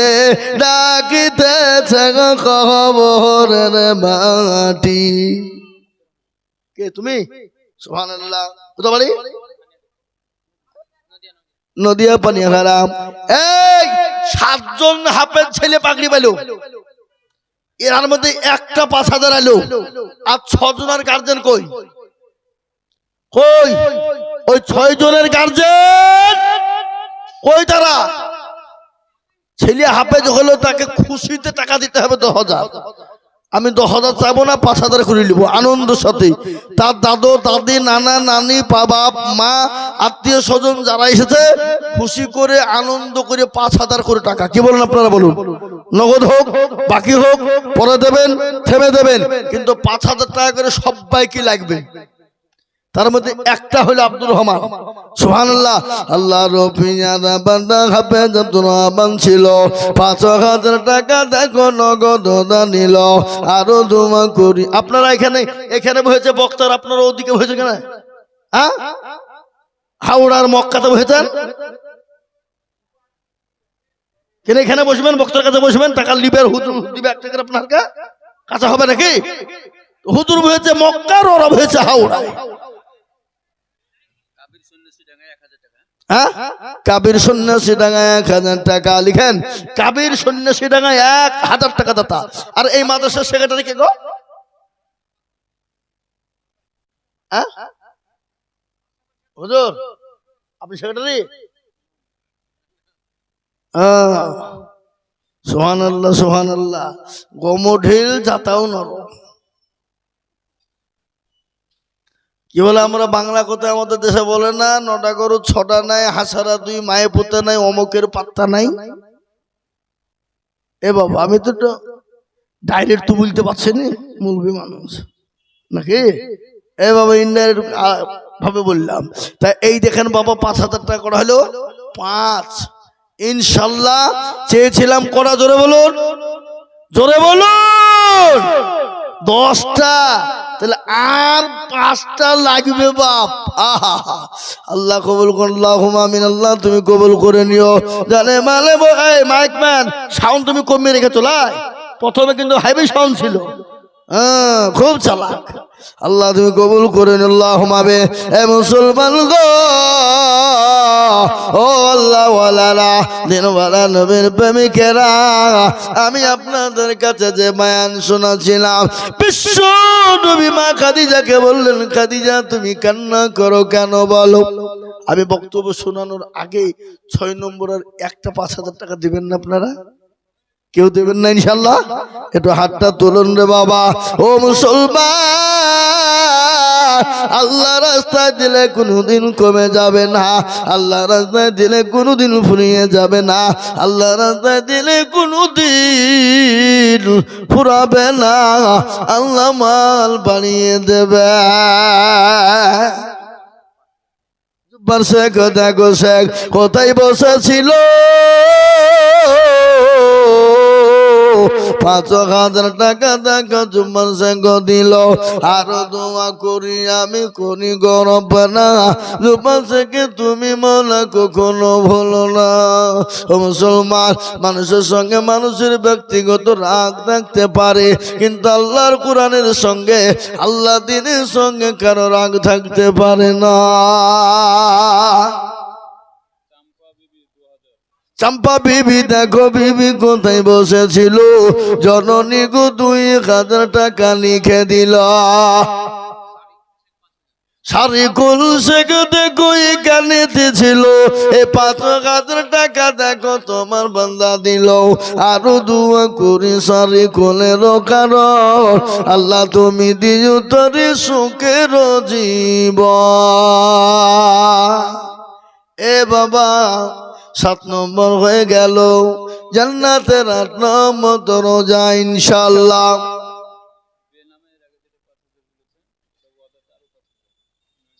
ডাকিতেছে কবরের মাটি। কে তুমি? সুবহানাল্লাহ। কোথায় বাড়ি? নদিয়া পানিয়াখারা। এই 7 জন হাফেজ ছেলে পাগড়ি পেল, এর মধ্যে একটা 5,000 এলো, আর 6 জনের গার্জেন কই? কই ওই 6 জনের গার্জেন কই? তারা ছেলে হাফেজ হলো, তাকে খুশিতে টাকা দিতে হবে 10,000। আমি 10,000 চাইবো না, 5,000 করে নিব আনন্দের সাথে। তার দাদু দাদি নানা নানি বাপ মা আত্মীয় স্বজন যারা এসেছে, খুশি করে আনন্দ করে 5,000 করে টাকা। কি বলেন আপনারা? বলুন। নগদ হোক বাকি হোক পরে দেবেন, থেমে দেবেন, কিন্তু 5,000 টাকা করে সবাইকে লাগবে। তার মধ্যে একটা হলো আব্দুর রহমান। সুবহানাল্লাহ। আল্লাহ রফিয়ানা বান্দা হাফেজ আব্দুর রহমান ছিল। ৫,০০০ টাকা দেখো নগদ নিল। আরো দোয়া করি। আপনারা এখানে বসেছে বক্তার, আপনারা ওদিকে বসেছে কেন? হ্যাঁ, হাওড়ার মক্কাতে বসেছেন কেন? এখানে বসবেন, বক্তার কাছে বসবেন, টাকা লিবের, হুজুর দিবে ১ টাকা আপনার কাছে হবে নাকি? হুজুর বসেছে মক্কার, ওরা বসেছে হাওড়ায়। কাবির সন্ন্যাসী ডাঙ্গায় ১,০০০ টাকা লিখেন। কাবির সন্ন্যাসী ডাঙ্গায় ১,০০০ টাকা দাতা। আর এই মাদ্রাসার সেক্রেটারি কে গো? হুজুর আপনি সেক্রেটারি? সুবহানাল্লাহ সুবহানাল্লাহ। গোমঢিল যাতাও নর। কি বলে আমরা বাংলা কথায় আমাদের দেশে বলে না, ৯টা গরু ৬টা নাই, হাসারা ২ মায়ে পুতে নাই, অমুকের পাত্তা নাই। এ বাবা, আমি তো ডাইরেক্ট তো বলতে পারছি না, মুরগি মানুষ নাকি? এ বাবা ইনডাইরেক্ট ভাবে বললাম। তাই এই দেখেন বাবা, ৫,০০০ টাকা করা হলো ৫। ইনশাল্লাহ চেয়েছিলাম করা, জোরে বলুন, জোরে বলুন, ১০টা। তাহলে আর ৫টা লাগবে বাপ। আহা, আল্লাহ কবুল করুন, আল্লাহুম্মা আমিন। আল্লাহ তুমি কবুল করে নিও। জানে মানে এই মাইক ম্যান, সাউন্ড তুমি কমিয়ে রেখেছো। প্রথমে কিন্তু হাইভি সাউন্ড ছিল, খুব চালাক। আল্লাহ তুমি কবুল করে নিও। আল্লাহুম্মা আমিন। এ মুসলমান গো, ও আল্লাহ ওয়ালারা, দিনওয়ালা নবীর প্রেমিকেরা, আমি আপনাদের কাছে যে বয়ান শোনাছিলাম, বিশ্ব নবী মা খাদিজাকে বললেন, খাদিজা তুমি কান্না করো কেন বলো? আমি বক্তব্য শোনানোর আগে ৬ নম্বরের একটা ৫,০০০ টাকা দিবেন না আপনারা? কেউ দেবেন না ইনশাল্লাহ? একটু হাতটা তুলুন রে বাবা। ও মুসলমান, আল্লাহ রাস্তায় দিলে কোনোদিন কমে যাবে না, আল্লাহ রাস্তায় দিলে কোনোদিন ফুরিয়ে যাবে না, আল্লাহ রাস্তায় দিলে কোনোদিন ফুরাবে না, আল্লাহ মাল বাড়িয়ে দেবে। শেখ দেখো, শেখ কোথায় বসেছিল, ৫,০০০ টাকা দেখা জুম্মার শেখ দিল। আরো দোয়া করি আমি করি গরব না, জুম্মার শেখে তুমি মনে কখনো ভুলো না। ও মুসলমান, মানুষের সঙ্গে মানুষের ব্যক্তিগত রাগ থাকতে পারে, কিন্তু আল্লাহর কোরআনের সঙ্গে, আল্লাহ দ্বীনের সঙ্গে কারো রাগ থাকতে পারে না। চম্পা বিবি দেখো, বিবি কোথায় বসেছিল, জননী গো ২,০০০ টাকা লিখে দিল। সারিকুল শেখ দেখো এখানেতে ছিল, এ ৫,০০০ টাকা দেখো তোমার বান্দা দিল। আরো দোয়া করি সারিকুলের কারণ, আল্লাহ তুমি দিও তোর সুখের জীবন। এ বাবা, ৭ নম্বর হয়ে গেল, জান্নাতের ৮ নম্বর দরজা ইনশাআল্লাহ।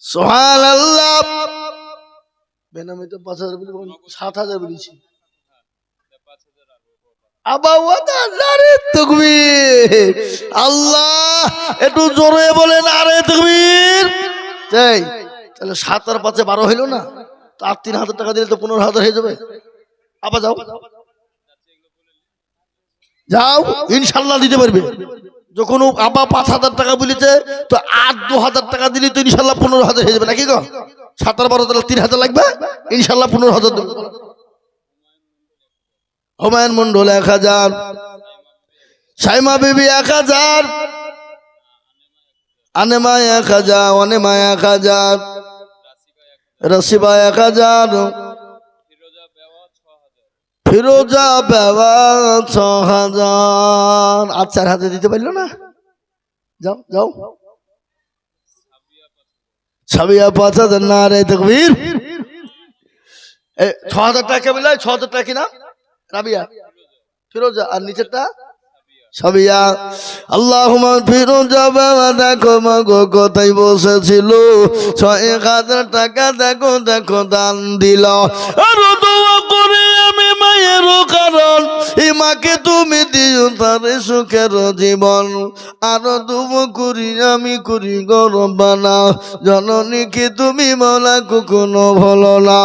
সুবহানাল্লাহ। বেনামে তো ৫,০০০ বলি, ৭,০০০ বলেছি। আল্লাহ, একটু জোরে বলেন আরে তাকবীর। তাহলে ৭ আর ৫ 12 হইল না? আর ৩,০০০ টাকা দিলে তো ১৫,০০০ হয়ে যাবে। আবার যাও যাও, ইনশাল্লাহ দিতে পারবে। যখন আবার ৫,০০০ টাকা বলেছে, তো আর ২,০০০ টাকা দিলে তো ইনশাল্লাহ ১৫,০০০ হয়ে যাবে নাকি গো? ৭ আর ১২ তাহলে ৩,০০০ লাগবে, ইনশাল্লাহ ১৫,০০০ দেবে। হুমায়ুন মন্ডল ১,০০০, সাইমা বিবি ১,০০০, আনেমা ১,০০০, অনেমা ১,০০০, রসিবা ১,০০০, ফিরোজা বেওয়া ৬,০০০। আর ৪,০০০ দিতে পারলো না? যাও যাও। সাবিয়া ৫,০০০। না রে তাকবীর। ৬,০০০ টাকা বললে, ৬,০০০ টাকা কিনা? রাবিয়া, ফিরোজা, আর নিচেরটা সাবিয়া আল্লাহুম্মা ফিরো যাবে দেখো মাগো কোথায় বসেছিল 6,000 টাকা দেখো দেখো দান দিল আর দোয়া করে আমি মায়ের কারণ এই মাকে তুমি দিও তার সুখের জীবন আর দোয়া করি আমি করি গরবানা জননীকে তুমি মাওলা কখনো ভুলো না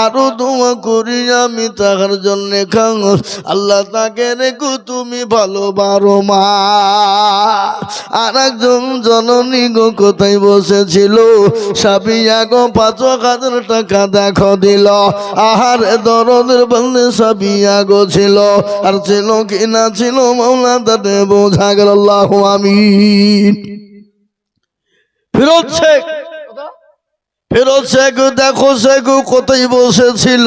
আর দোয়া করি আমি তার জন্য খাঙ্গস আল্লাহ তাকে রেখো তুমি ভালোবারো মা আর একজন জননী গো কোথায় বসেছিল সাবিয়া গো 5,000 টাকা দেখো দিল আহার দরদের বললে সাবিয়া গো ছিল আর ছিল কি না ছিল মাওলা তাতে বোঝা গেল আল্লাহু আমিন ফিরোজ শেখ দেখো শেখ কোথায় বসেছিল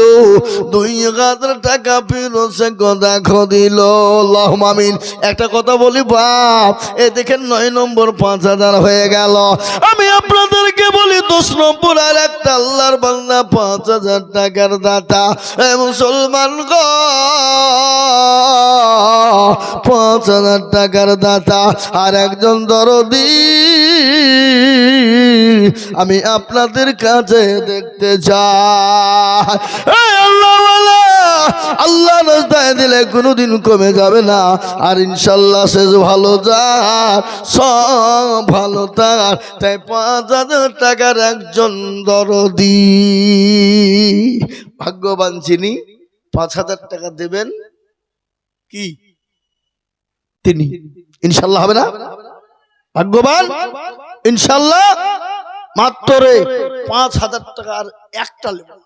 2,000 টাকা ফিরোজ শেখ দেখো দিল আল্লাহুম্মা আমিন একটা কথা বলি বাপ এই দেখেন 9 নম্বর 5,000 হয়ে গেল আমি আপনাদেরকে বলি 10 নম্বর আর একটা আল্লাহর বান্দা 5,000 টাকার দাতা এ মুসলমান গো 5,000 টাকার দাতা আর একজন দরদি আমি আপনাদের কাছে দেখতে চাই আল্লাহ রাস্তায় দিলে কোনোদিন কমে যাবে না আর ইনশাল্লাহ শেষ ভালো যার সব ভালো তার তাই 5,000 টাকার একজন দরদি ভাগ্যবান চিনি 5,000 টাকা দেবেন কি তিনি ইনশাল্লাহ হবে না ভাগ্যবান ইনশাল্লাহ মাত্র 5,000 টাকার একটা লেবেন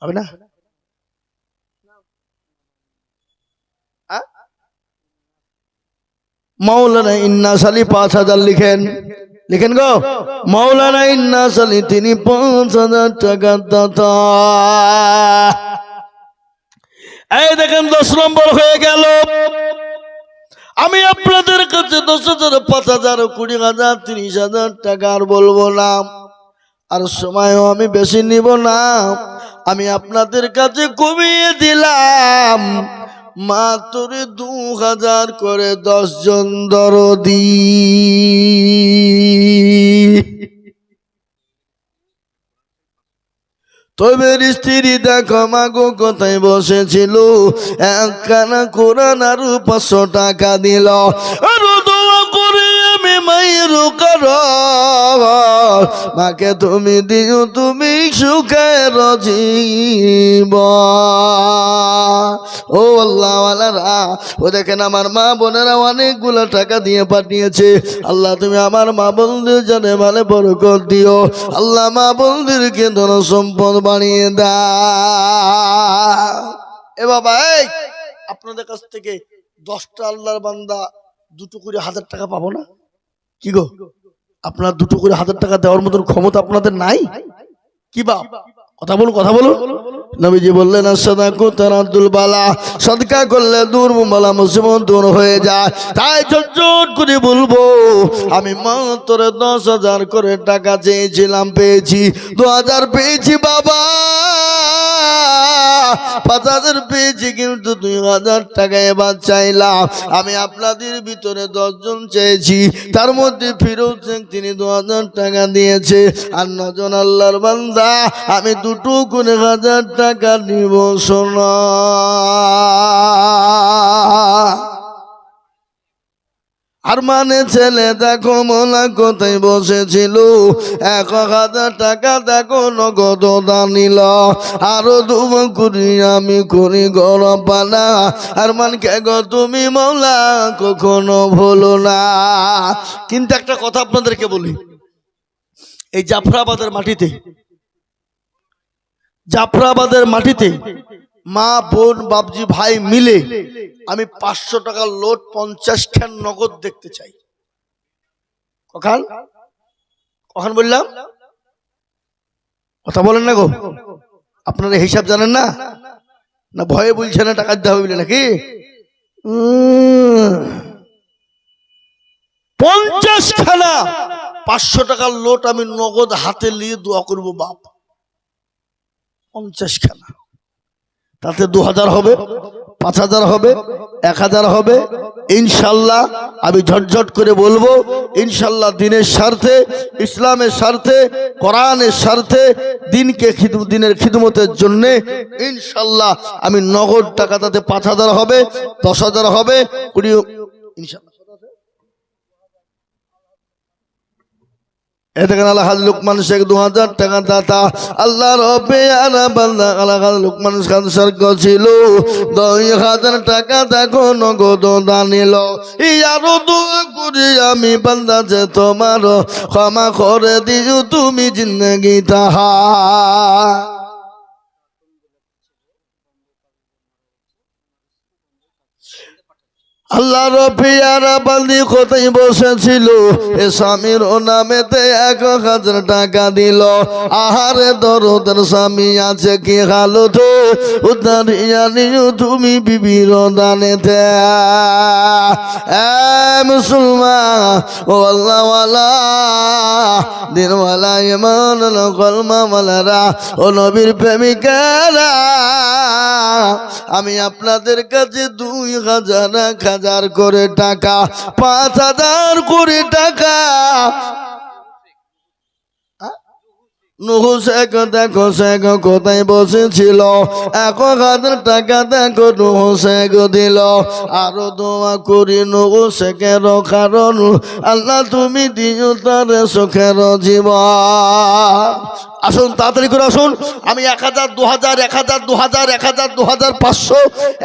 হবে না মৌলানা ইন্নাস আলী 5,000 লিখেন গো মৌলানা ইন্নাস আলী তিনি 5,000 টাকা দাতা এই দেখেন 10 নম্বর হয়ে গেল আমি আপনাদের কাছে 10,000 5,000 20,000 30,000 টাকা আর বলবো না আর সময়ও আমি বেশি নিব না আমি আপনাদের কাছে কমিয়ে দিলাম মাত্র 2,000 করে 10 জন দরদি তবে স্ত্রী দেখো মাগো কোথায় বসেছিল একখানা কোরআন আর 500 টাকা দিল আর দোয়া করে আমি মায়ের কারণ মাকে তুমি দিও তুমি সুখের জীবন ও আল্লাহ ওয়ালারা ও দেখেন আমার মা বোনেরা অনেকগুলো টাকা দিয়ে পাঠিয়েছে আল্লাহ তুমি আমার মা বোনদের জানে মানে বরকত দিও আল্লাহ মা বোনদেরকে ধন সম্পদ বানিয়ে দাও এ বাবা এই আপনাদের কাছ থেকে 10টা আল্লাহর বান্দা 2 করে 1,000 টাকা পাবো না কি গো আপনার 2 করে 1,000 টাকা দেওয়ার মতন ক্ষমতা আপনাদের নাই কি বাপ কথা বলুন নবীজি বললেন সাদাকু তারাদুল বালা সদকা করলে দূর বালা মুসিবত দূর হয়ে যায় তাই ঝটঝট করে বলবো আমি মাত্র 10,000 করে টাকা চেয়েছিলাম পেয়েছি 2,000 পেয়েছি বাবা 5,000 পেয়েছি কিন্তু 2,000 টাকা এবার চাইলাম আমি আপনাদের ভিতরে 10 জন চেয়েছি তার মধ্যে ফিরোজ শেখ তিনি 2,000 টাকা দিয়েছে আর 9 জন আল্লাহর বান্দা আমি 2 করে 1,000 টাকা নিব সোনা আর মানে ছেলে দেখো মোলা কোথায় বসেছিল 1,000 টাকা দেখো নগদ দানিল আরো 2 করি আমি করি গরবানা আর মান কে গো তুমি মৌলা কখনো ভুলো না কিন্তু একটা কথা আপনাদেরকে বলি এই জাফরাবাদের মাটিতে মা বোন বাপজি ভাই মিলে আমি 500 টাকার লোট 50 খান নগদ দেখতে চাই কখন বললাম কথা বলেন না গো আপনারা হিসাব জানেন না না ভয়ে বলছেন না টাকা দিতে হবে নাকি 50 খানা 500 টাকার লোট আমি নগদ হাতে নিয়ে দোয়া করবো বাপ 50 খানা তাতে 2,000 হবে 5,000 হবে, 1,000 হবে ইনশাল্লাহ। আমি ঝটঝট করে বলবো ইনশাল্লাহ, দিনের স্বার্থে, ইসলামের স্বার্থে, কোরআনের স্বার্থে, দিনের খিদমতের জন্য ইনশাল্লাহ আমি নগদ টাকা, তাতে 5,000 হবে, 10,000 হবে, 20 ইনশাল্লাহ। লুকমান শেখ 2,000 টাকা দাতা। আল্লাহ রব্বে আলা বান্দা আলা লুকমান খান সরকার ছিল 2,000 টাকা দেখো নগদ দানিল। ইয়ারো দোয়া করি আমি বান্দা যে তোমার ক্ষমা করে দিও তুমি জিন্দগি তাহা। আল্লাহ রফিয়ারা বান্দি কোথায় বসেছিল, এ স্বামীর নামেতে 1,000 টাকা দিল। আহারে দরদের স্বামী আছে কি হালত, উদ্ধারিয়া নিও তুমি বিবির দানেতে। মুসলমান ও আল্লাহওয়ালা দিনওয়ালা ইমান কলমাওয়ালারা ও নবীর প্রেমিকারা, আমি আপনাদের কাছে 2,000 করে টাকা, 5,000 করে টাকা নুহু শেখ দেখো শেখ কোথায় বসেছিল, 1,000 টাকা দেখো নুহু শেখ দিল। আরো দোয়া করি নুহু শেখের কারণ আল্লাহ তুমি দিও তার সুখের জীবন। আসুন তাড়াতাড়ি করে আসুন। আমি 1,000, 2,000, 1,000, 2,000, 1,000, 2,500,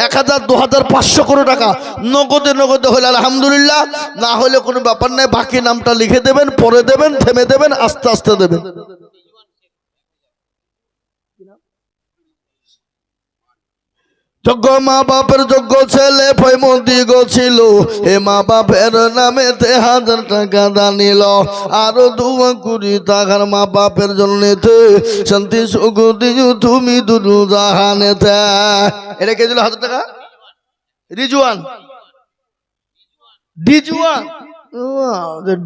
1,000, 2,500 করে টাকা নগদে হলে আলহামদুলিল্লাহ, না হলে কোনো ব্যাপার নাই, বাকি নামটা লিখে দেবেন, পরে দেবেন, থেমে দেবেন, আস্তে আস্তে দেবেন। যোগ্য মা বাপের যোগ্য ছেলে পয়মন্দি ছিল, এ মা বাপের নামে 1,000 টাকা দানিল। আরো 2,000 টাকার মা বাপের জন্য শান্তি সুখ দিও তুমি দুরু জাহানেতে। এটা কে দিল 1,000 টাকা? রিজওয়ান,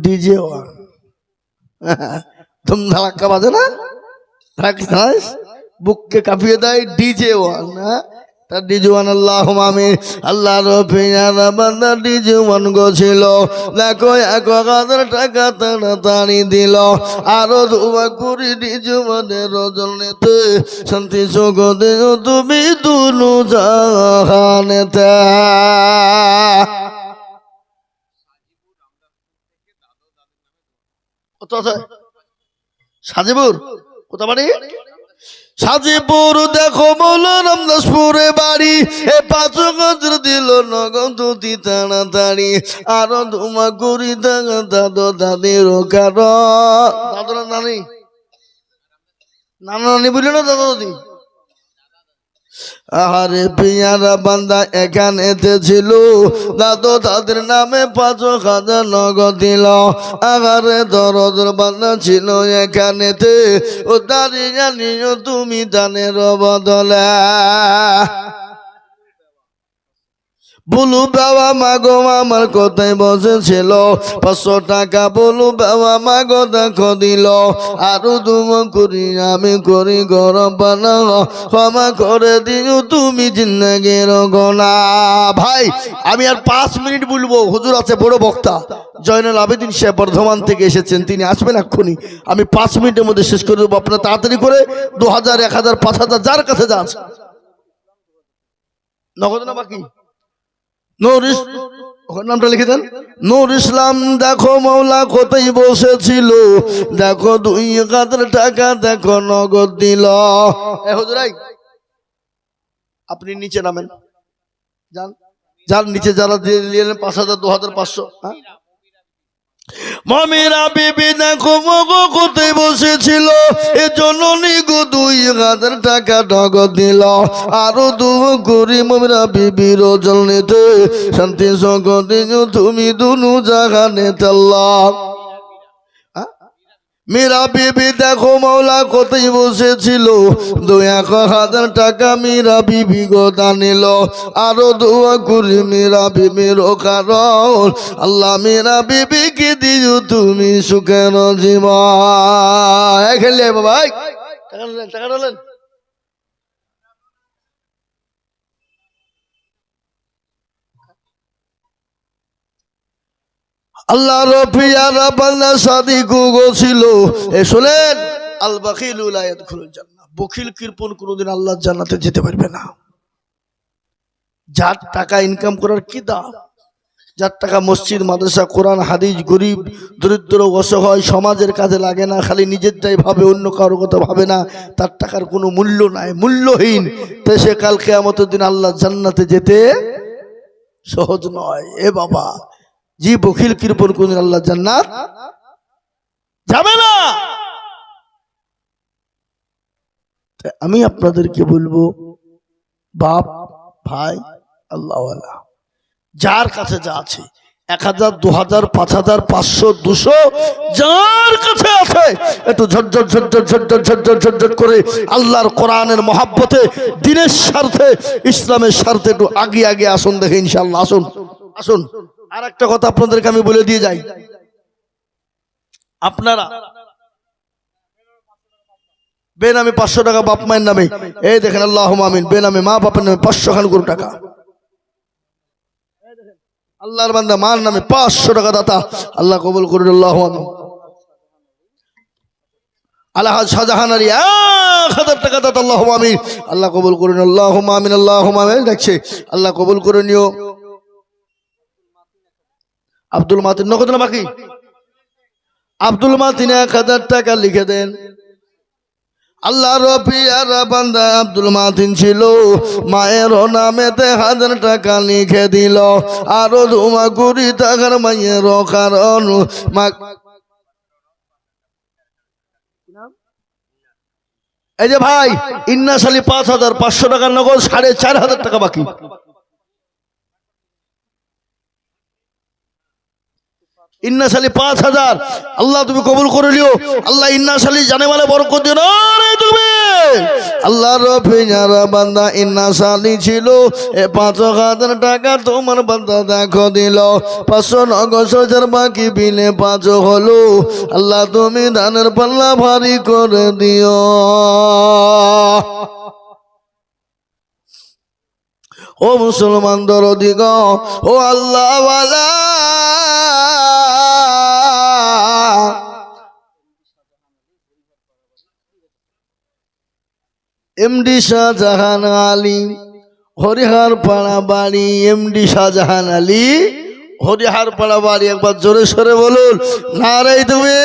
ডিজে ওয়ান তুম ধাক্কা বাজে না, বুককে কাঁপিয়ে দেয় ডিজে ওয়ান। তার ডিজওয়ান আল্লাহ আমিন। আল্লাহ রফিয়ারা বান্দা ডিজওয়ান গোছিল দেখো 1,000 টাকা তাড়াতাড়ি দিল। আরো দোয়া করি ডিজওয়ানের জন্যতে শান্তি সুখ দিও তুমি দুনু জাহানেতে। সাজিপুর কোথা বাড়ি? সাজিপুর দেখো মৌলা রামদাসপুরে বাড়ি, এ 5,000 দিল নগদ তাড়াতাড়ি। আরো ধুমা করি দাদু দাদির কারণ, দাদুরা নানি, নানা নানি বুঝলো না, দাদা দাদি। আরে পিয়ারা বান্দা এখানেতে ছিল, দাদু তাদের নামে 5,000 নগদ দিল। আরে দরদের বান্দা ছিল এখানেতে, ও দাঁড়িয়ে নিও তুমি দানের বদলে। বলু বাবা মাগো আমার কোথায় বসেছিল, 500 টাকা বলু বাবা মাগো দেখো দিল। আরো দুমো করি আমি করি গরম বানাও, ক্ষমা করে দিও তুমি জিন্দেগির গোনা। ভাই আমি আর 5 মিনিট বলবো, হুজুর আছে বড় বক্তা জয়নুল আবেদিন সাহেব বর্ধমান থেকে এসেছেন, তিনি আসবেন এক্ষুনি। আমি 5 মিনিটের মধ্যে শেষ করে দেবো। আপনারা তাড়াতাড়ি করে 2,000, 1,000, 5,000 যার কাছে যান, নগদ না বাকি। নামটা লিখে দেন, নূর ইসলাম দেখো মৌলা কোথায় বসেছিল, দেখো 2,000 টাকা দেখো নগদ দিল। আপনি নিচে নামেন, যান যান নিচে, যারা দিয়ে দিলেন 5,000, 2,500। মমিরা বিবি দেখো মগো কোথায় বসেছিল, এ জননী গো 2,000 টাকা নগদ দিল। আরো দুয়া করি মমিরা বিবির জন্যতে শান্তি সুখ দিও তুমি দুনু জাহানেতে আল্লাহ। মীরা বিবি দেখো মৌলা কোথায় বসেছিল, 2,000 টাকা মীরা বিবি গো দানিল। আরো দোয়া করি মীরা বিবির কারণ আল্লাহ মীরা বিবিকে দিও তুমি সুখের জীবন। খেলে বাবা টাকা টাকা আল্লাহ রফিয়ারা বান্দা সাদিকু ছিল এ শুনেন, আল বাখিলু লা ইয়াদখুলুল জান্নাহ, বখিল কৃপণ কোনোদিন আল্লাহর জান্নাতে যেতে পারবে না। যার টাকা ইনকাম করার কি দাম, যার টাকা মসজিদ মাদ্রাসা কোরআন হাদিস গরিব দরিদ্র অসহায় সমাজের কাজে লাগে না, খালি নিজেরটাই ভাবে, অন্য কারো কথা ভাবে না, তার টাকার কোনো মূল্য নাই, মূল্যহীন। তো সে কাল কিয়ামতের দিন আল্লাহ জান্নাতে যেতে সহজ নয়। এ বাবা, জি বখিল কৃপণ কোনদিন আল্লাহ জান্নাত যাবে না। আমি আপনাদেরকে বলবো, বাপ ভাই আল্লাহওয়ালা, যার কাছে যা আছে 1000 2000 5000 500 200 যার কাছে আছে একটু ঝরঝর ঝরঝর ঝরঝর ঝরঝর ঝরঝর করে আল্লাহর কোরআনের মহাব্বতে, দ্বীনের স্বার্থে, ইসলামের স্বার্থে একটু আগে আগে আসুন, দেখে ইনশাআল্লাহ। আসুন আসুন। আর একটা কথা আপনাদেরকে আমি বলে দিয়ে যাই, আপনারা বেনামে 500 টাকা বাপ মায়ের নামে, এই দেখেন আল্লাহুম্মা আমিন, বেনামে মা বাপের নামে 500 খান করে টাকা, আল্লাহর বান্দা মার নামে 500 টাকা দাতা, আল্লাহ কবুল করুন। আল্লাহু আমিন। আলহাজ শাহজাহান আলী 1000 টাকা দাতা, আল্লাহুম্মা আমিন, আল্লাহ কবুল করুন। আল্লাহুম্মা আমিন, আল্লাহুম্মা আমিন। দেখছে আল্লাহ কবুল করে নিও। আব্দুল মাতিন নগদ না বাকি? আব্দুল মাতিন 1000 টাকা লিখে দেন। আল্লাহ রফিয়ার বান্দা আব্দুল মাতিন ছিল, মায়ের নামেতে 1000 টাকা লিখে দিল, আরো 20 টাকার মায়ের কারণ এই যে ভাই ইন্নাস আলী 5000 500 টাকার নগদ, 4500 টাকা বাকি। ইন্নাস আলী 5000, আল্লাহ তুমি কবুল করে নিও। আল্লাহ ইন্নাস আলী জানে মানে বরকত দিও না রে তুমি। আল্লাহ রফিয়ার বান্দা ইন্নাস আলী ছিল, এ 5000 টাকা তোমার বান্দা দেখো দিল, 500 নগদ সজার বাকি বিলে 5 হলো। আল্লাহ তুমি দানের পাল্লা ভারী করে দিও। ও মুসলমান দরদি গো, ও আল্লাহ ওয়ালা, এমডি শাহজাহান আলী হরিহার পাড়া বাড়ি, এমডি শাহজাহান আলী হরিহার পাড়া বাড়ি, একবার জোরে সরে বলুন নারে তুমি।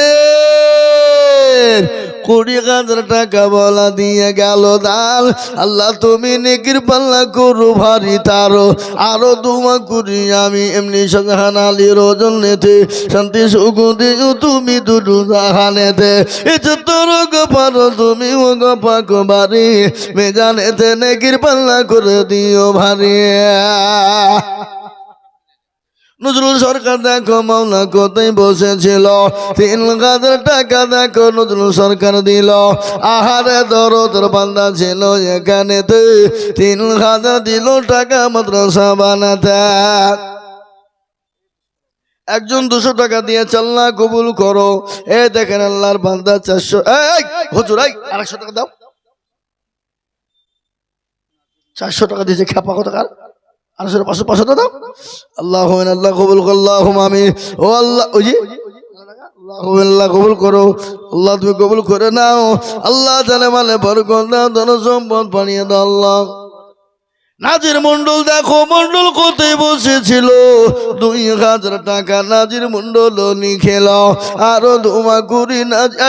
20,000 টাকা বলা দিয়ে গেল দাল, আল্লাহ তুমি নেকির পাল্লা করু ভারী তারো, আরো দুমা করি আমি এমনি শাহজাহান আলীর ওজন নেতে, শান্তি সুখ দিও তুমি দুদু জাহানেতে, এতে তোর পারো তুমি ও পাক বাড়ি, মেজানেতে নেকির পাল্লা করে দিও ভারী। নজরুল সরকার দেখো মাওলা কোথায় বসেছিল, 3000 টাকা দেখো নজরুল সরকার দিল, আহারে দরদের বান্দা ছিল এখানেতে, 3000 দিল টাকা মাদ্রাসা বানাতে। একজন 200 টাকা দিয়ে আল্লাহ কবুল করো। এ দেখেন আল্লাহর বান্দা 400, এই হুজুর এই 100 টাকা দাও, 400 টাকা দিয়েছে খেপা কোথাকার, 500 দাও। আল্লাহ আল্লাহ কবুল করো, আল্লাহুম্মা আমিন। ও আল্লাহ, ওই যে আল্লাহ কবুল করো, আল্লাহ তুমি কবুল করে নাও। আল্লাহ জানে মানে বরকত দাও, ধন সম্পদ বানিয়ে দাও। আল্লাহ নাজির মন্ডল দেখো, মন্ডল কোথায় বসেছিল, 2000 টাকা নাজির মন্ডল লিখেল, আরো ধুমা করি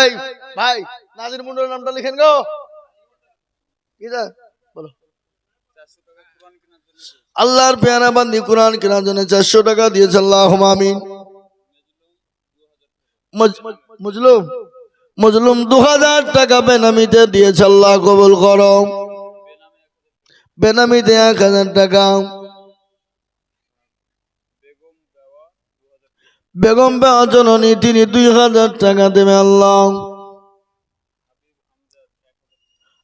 এই ভাই নাজির মন্ডল নামটা লিখেন গো, কি বলো। আল্লাহর পেয়ারা বান্দি কোরআন কেনার জন্য 400 টাকা দিয়েছে, আল্লাহুম্মা আমিন। মজলুম 2000 টাকা বেনামিতে দিয়েছে, আল্লাহ কবুল করো। বেনামিতে 1000 টাকা, বেগম বেওয়া জননী তিনি 2000 টাকা দেবে আল্লাহ।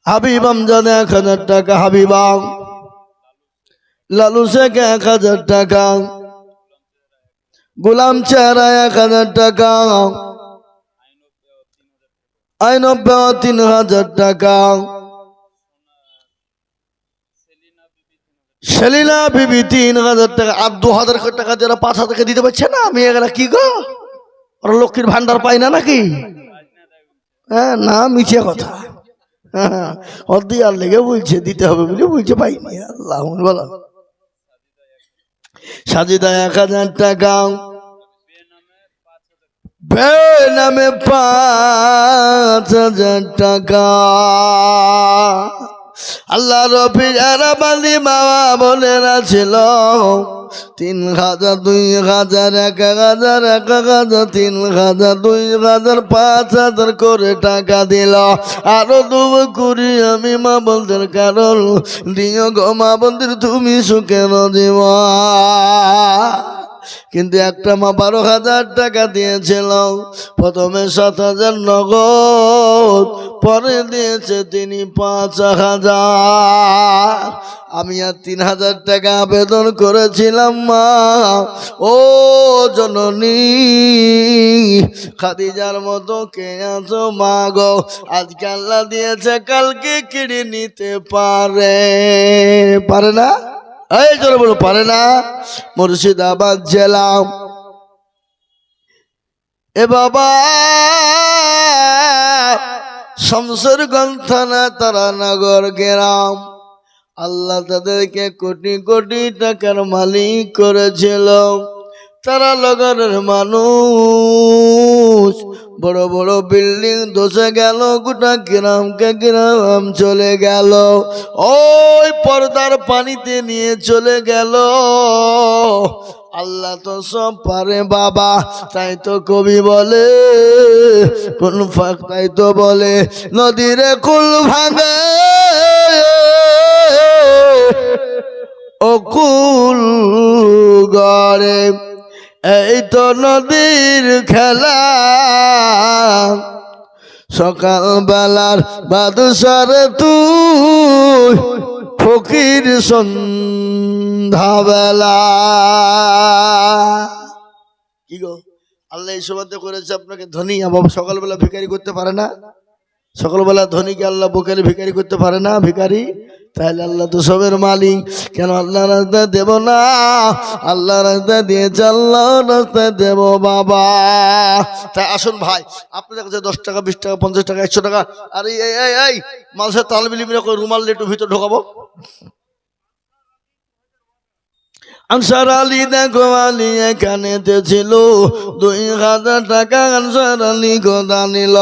হাবিব আমজাদ 1000 টাকা, হাবিবা লালু শেখ 1000 টাকা, গোলাম চেহারা 1000 টাকা, আইনব বেওয়া 3000 টাকা, সেলিনা বিবি ৩,০০০ টাকা আর ২,০০০ টাকা যারা ৫,০০০ টাকা দিতে পারছে না, মেয়েরা কি গো ওরা লক্ষ্মীর ভান্ডার পায় না নাকি? হ্যাঁ না, মিছিয়া কথা। হ্যাঁ, ওর দিয়ে আর লেগে বলছে দিতে হবে বলে বলছে পাইনি। আল্লাহ বলো। সাজিদা ১,০০০ টাকা, বেনামে ৫,০০০ টাকা। আল্লাহ রবি যারা বালি বাবা বোনেরা ছিল ৩,০০০, ২,০০০, ১,০০০, ১,০০০, ৩,০০০, ২,০০০, ৫,০০০ করে টাকা দিল। আরো তুমি করি আমি মা বলদের কারণ দিও গো মা বলদের তুমি সুখের জীবন। কিন্তু একটা মা ১২,০০০ টাকা দিয়েছিল। প্রথমে ৭,০০০ নগদ, পরে দিয়েছে তিনি ৫,০০০। আমি আর ৩,০০০ টাকা আবেদন করেছিলাম মা ও জননী খাদিজার মতো কে আছো মা গো, আজকে আল্লাহ দিয়েছে কালকে কেড়ে নিতে পারে না? এই জোরে বলো পারে না? মুর্শিদাবাদ জেলা এ বাবা শমশেরগঞ্জ থানা তারানগর গ্রাম। আল্লাহ তাদেরকে কোটি কোটি টাকার মালিক করেছিল। তারা লগরের মানুষ, বড় বড় বিল্ডিং ধসে গেল, গোটা গ্রামকে গ্রাম চলে গেল, ওই পর্দার পানিতে নিয়ে চলে গেল। আল্লাহ তো সব পারে বাবা, তাই তো কবি বলে কোন ফাঁক, তাই তো বলে নদীরে কুল ভাঙে অকুল গড়ে, এই তো নদীর খেলা। সকাল বেলার বাদশারে তুই ফকির সন্ধ্যা বেলা। কি গো আল্লাহ এই সৌভাগ্য করেছে আপনাকে ধনী, বাবা সকালবেলা ভিখারি করতে পারে না? সকালবেলা ধনীকে আল্লাহ বোকারি ভিখারি করতে পারে না? ভিখারি তাহলে আল্লাহ তো সবের মালিক, কেন আল্লাহ রাস্তায় দেব না? আল্লাহ রাস্তায় দিয়েছে, আল্লাহ রাস্তায় দেব বাবা। তাই আসুন ভাই, আপনাদের কাছে 10 টাকা, 20 টাকা, 50 টাকা, 100 টাকা, আর এই মানুষের তালবিলিমিরা করে রুমাল একটু ভিতর ঢোকাবো। আনসার আলী দেখো আলী এখানেতে ছিল, 2,000 টাকা আনসার আলী গোদা নিল।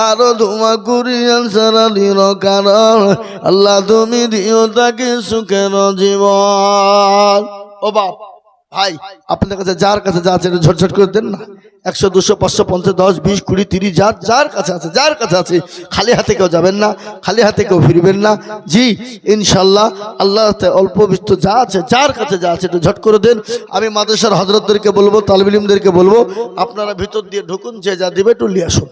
আরো ধুমা করি আনসার আলীর কারণ আল্লাহ তুমি দিও তাকে সুখের জীবন। ও বাপ ভাই, আপনাদের কাছে যার কাছে যা আছে ঝটঝট করে দেন না। 100, 200, 500, 50, 10, 20, 20, 30, যার কাছে আছে, যার কাছে আছে। খালি হাতে কেউ যাবেন না, খালি হাতে কেউ ফিরবেন না। জি ইনশাল্লাহ আল্লাহ অল্প বিস্তর যা আছে, যার কাছে যা আছে একটু ঝট করে দেন। আমি মাদ্রাসার হযরতদেরকে বলবো, তালিব ইলমদেরকে বলবো, আপনারা ভিতর দিয়ে ঢুকুন, যে যা দিবে একটু নিয়ে আসুন।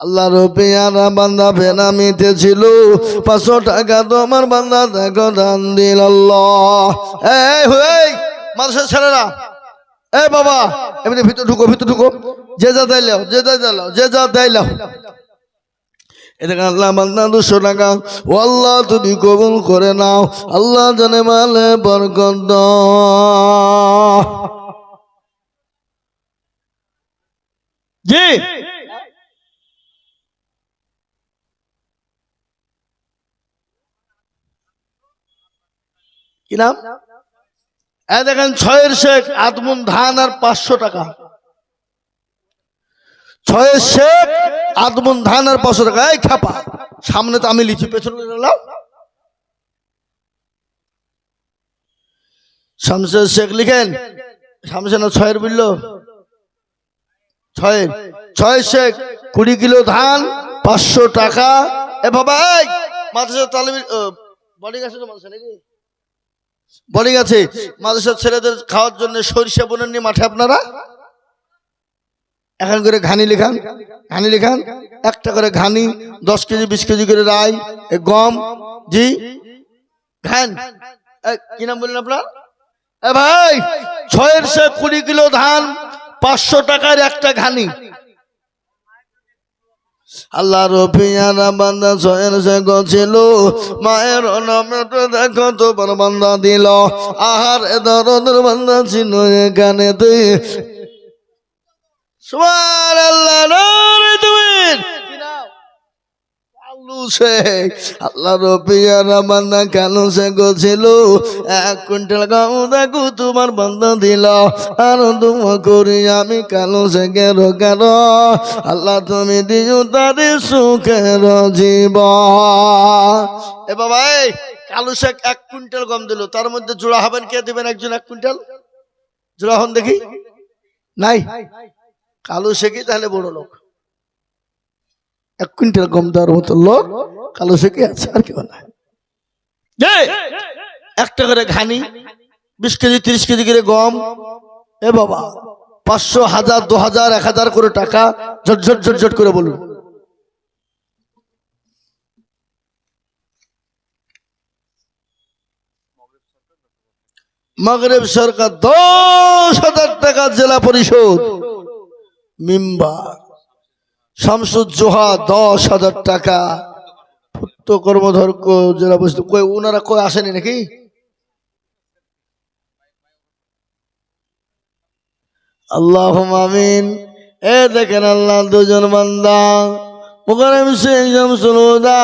আল্লাহর পেয়ারা বান্দা বেনামিতে ছিল, 500 টাকা তোমার বান্দা দেখো দান দিল আল্লাহ। এই মাদ্রাসার ছেলেরা, এই বাবা এমনি ভিতর ঢুকো, ভিতর ঢুকো, যে যা দাইলাও, যে যা দাইলাও, যে যা দাইলাও। এটাকে আল্লাহ বান্দা 200 টাকা, ও আল্লাহ তুমি কবুল করে নাও, আল্লাহ জানে মালে বরকত দাও। জি কি নাম? দেখেন 6-এর শেখ আদমুন ধান আর 500 টাকা। 6-এর শেখ আদমুন ধান আর 500 টাকা। এই খাপা সামনে তো আমি লিখি, পেছনে শামসের শেখ লিখেন। শামসের না 6-এর বললো, 6-এর শেখ 20 কিলো ধান 500 টাকা। এ বাবা এই মাদ্রাসা তালিম বডি গেছে তো মাদ্রাসা নাকি? বডি গেছে মাদ্রাসার ছেলেদের খাওয়ার জন্য সরিষা বোনেননি মাঠে আপনারা? এখন করে ঘানি লেখান, ঘানি লেখান, একটা করে ঘানি, 10 কেজি 20 কেজি করে রাই গম। জি ঘান কি নাম বললেন আপনার? এ ভাই 6-এর শেখ 20 কিলো ধান 500 টাকার একটা ঘানি। আল্লাহর পিয়ারা বান্দা ছয়ের সে গছিল মায়ের নামে তো দেখো তোমার বান্দা দিল আহার এ দরদের বান্দা ছিল এখানে তুই সুবহানাল্লাহ নারে তুমি আল্লাহর পিয়ারা বান্দা কালো সে গছিল 1 কুইন্টাল গম দেখো তোমার বান্দা দিল আর তোমা করি আমি কালো সে গেরো কেন আল্লাহ তুমি দিও তাদের সুখের জীবন। এ বাবা এই কালো শেখ 1 কুইন্টাল গম দিল, তার মধ্যে জোড়া হবেন কে দিবেন? একজন 1 কুইন্টাল জোড়া হন দেখি। নাই কালো শেখই তাহলে বড় লোক। 1 কুইন্টাল গম দেওয়ার মতো লোক কালো শেখে আছে, আর কেউ না। একটা করে ঘানি 20 কেজি 30 কেজি করে গম। এ বাবা 500 1000 2000 1000 করে টাকা ঝটঝট ঝটঝট করে বলুন। মাগরিব সরকার 10,000 টাকা জেলা পরিষদ মেম্বার শামসুজ্জোহা 10,000 টাকা পূর্ত কর্মধর জেলা পরিষদ। কই ওনারা কই আসেনি নাকি? আল্লাহুম্মা আমিন। এ দেখেন আল্লাহ দুজন বান্দা মুকাররম শেখ শামসুল হুদা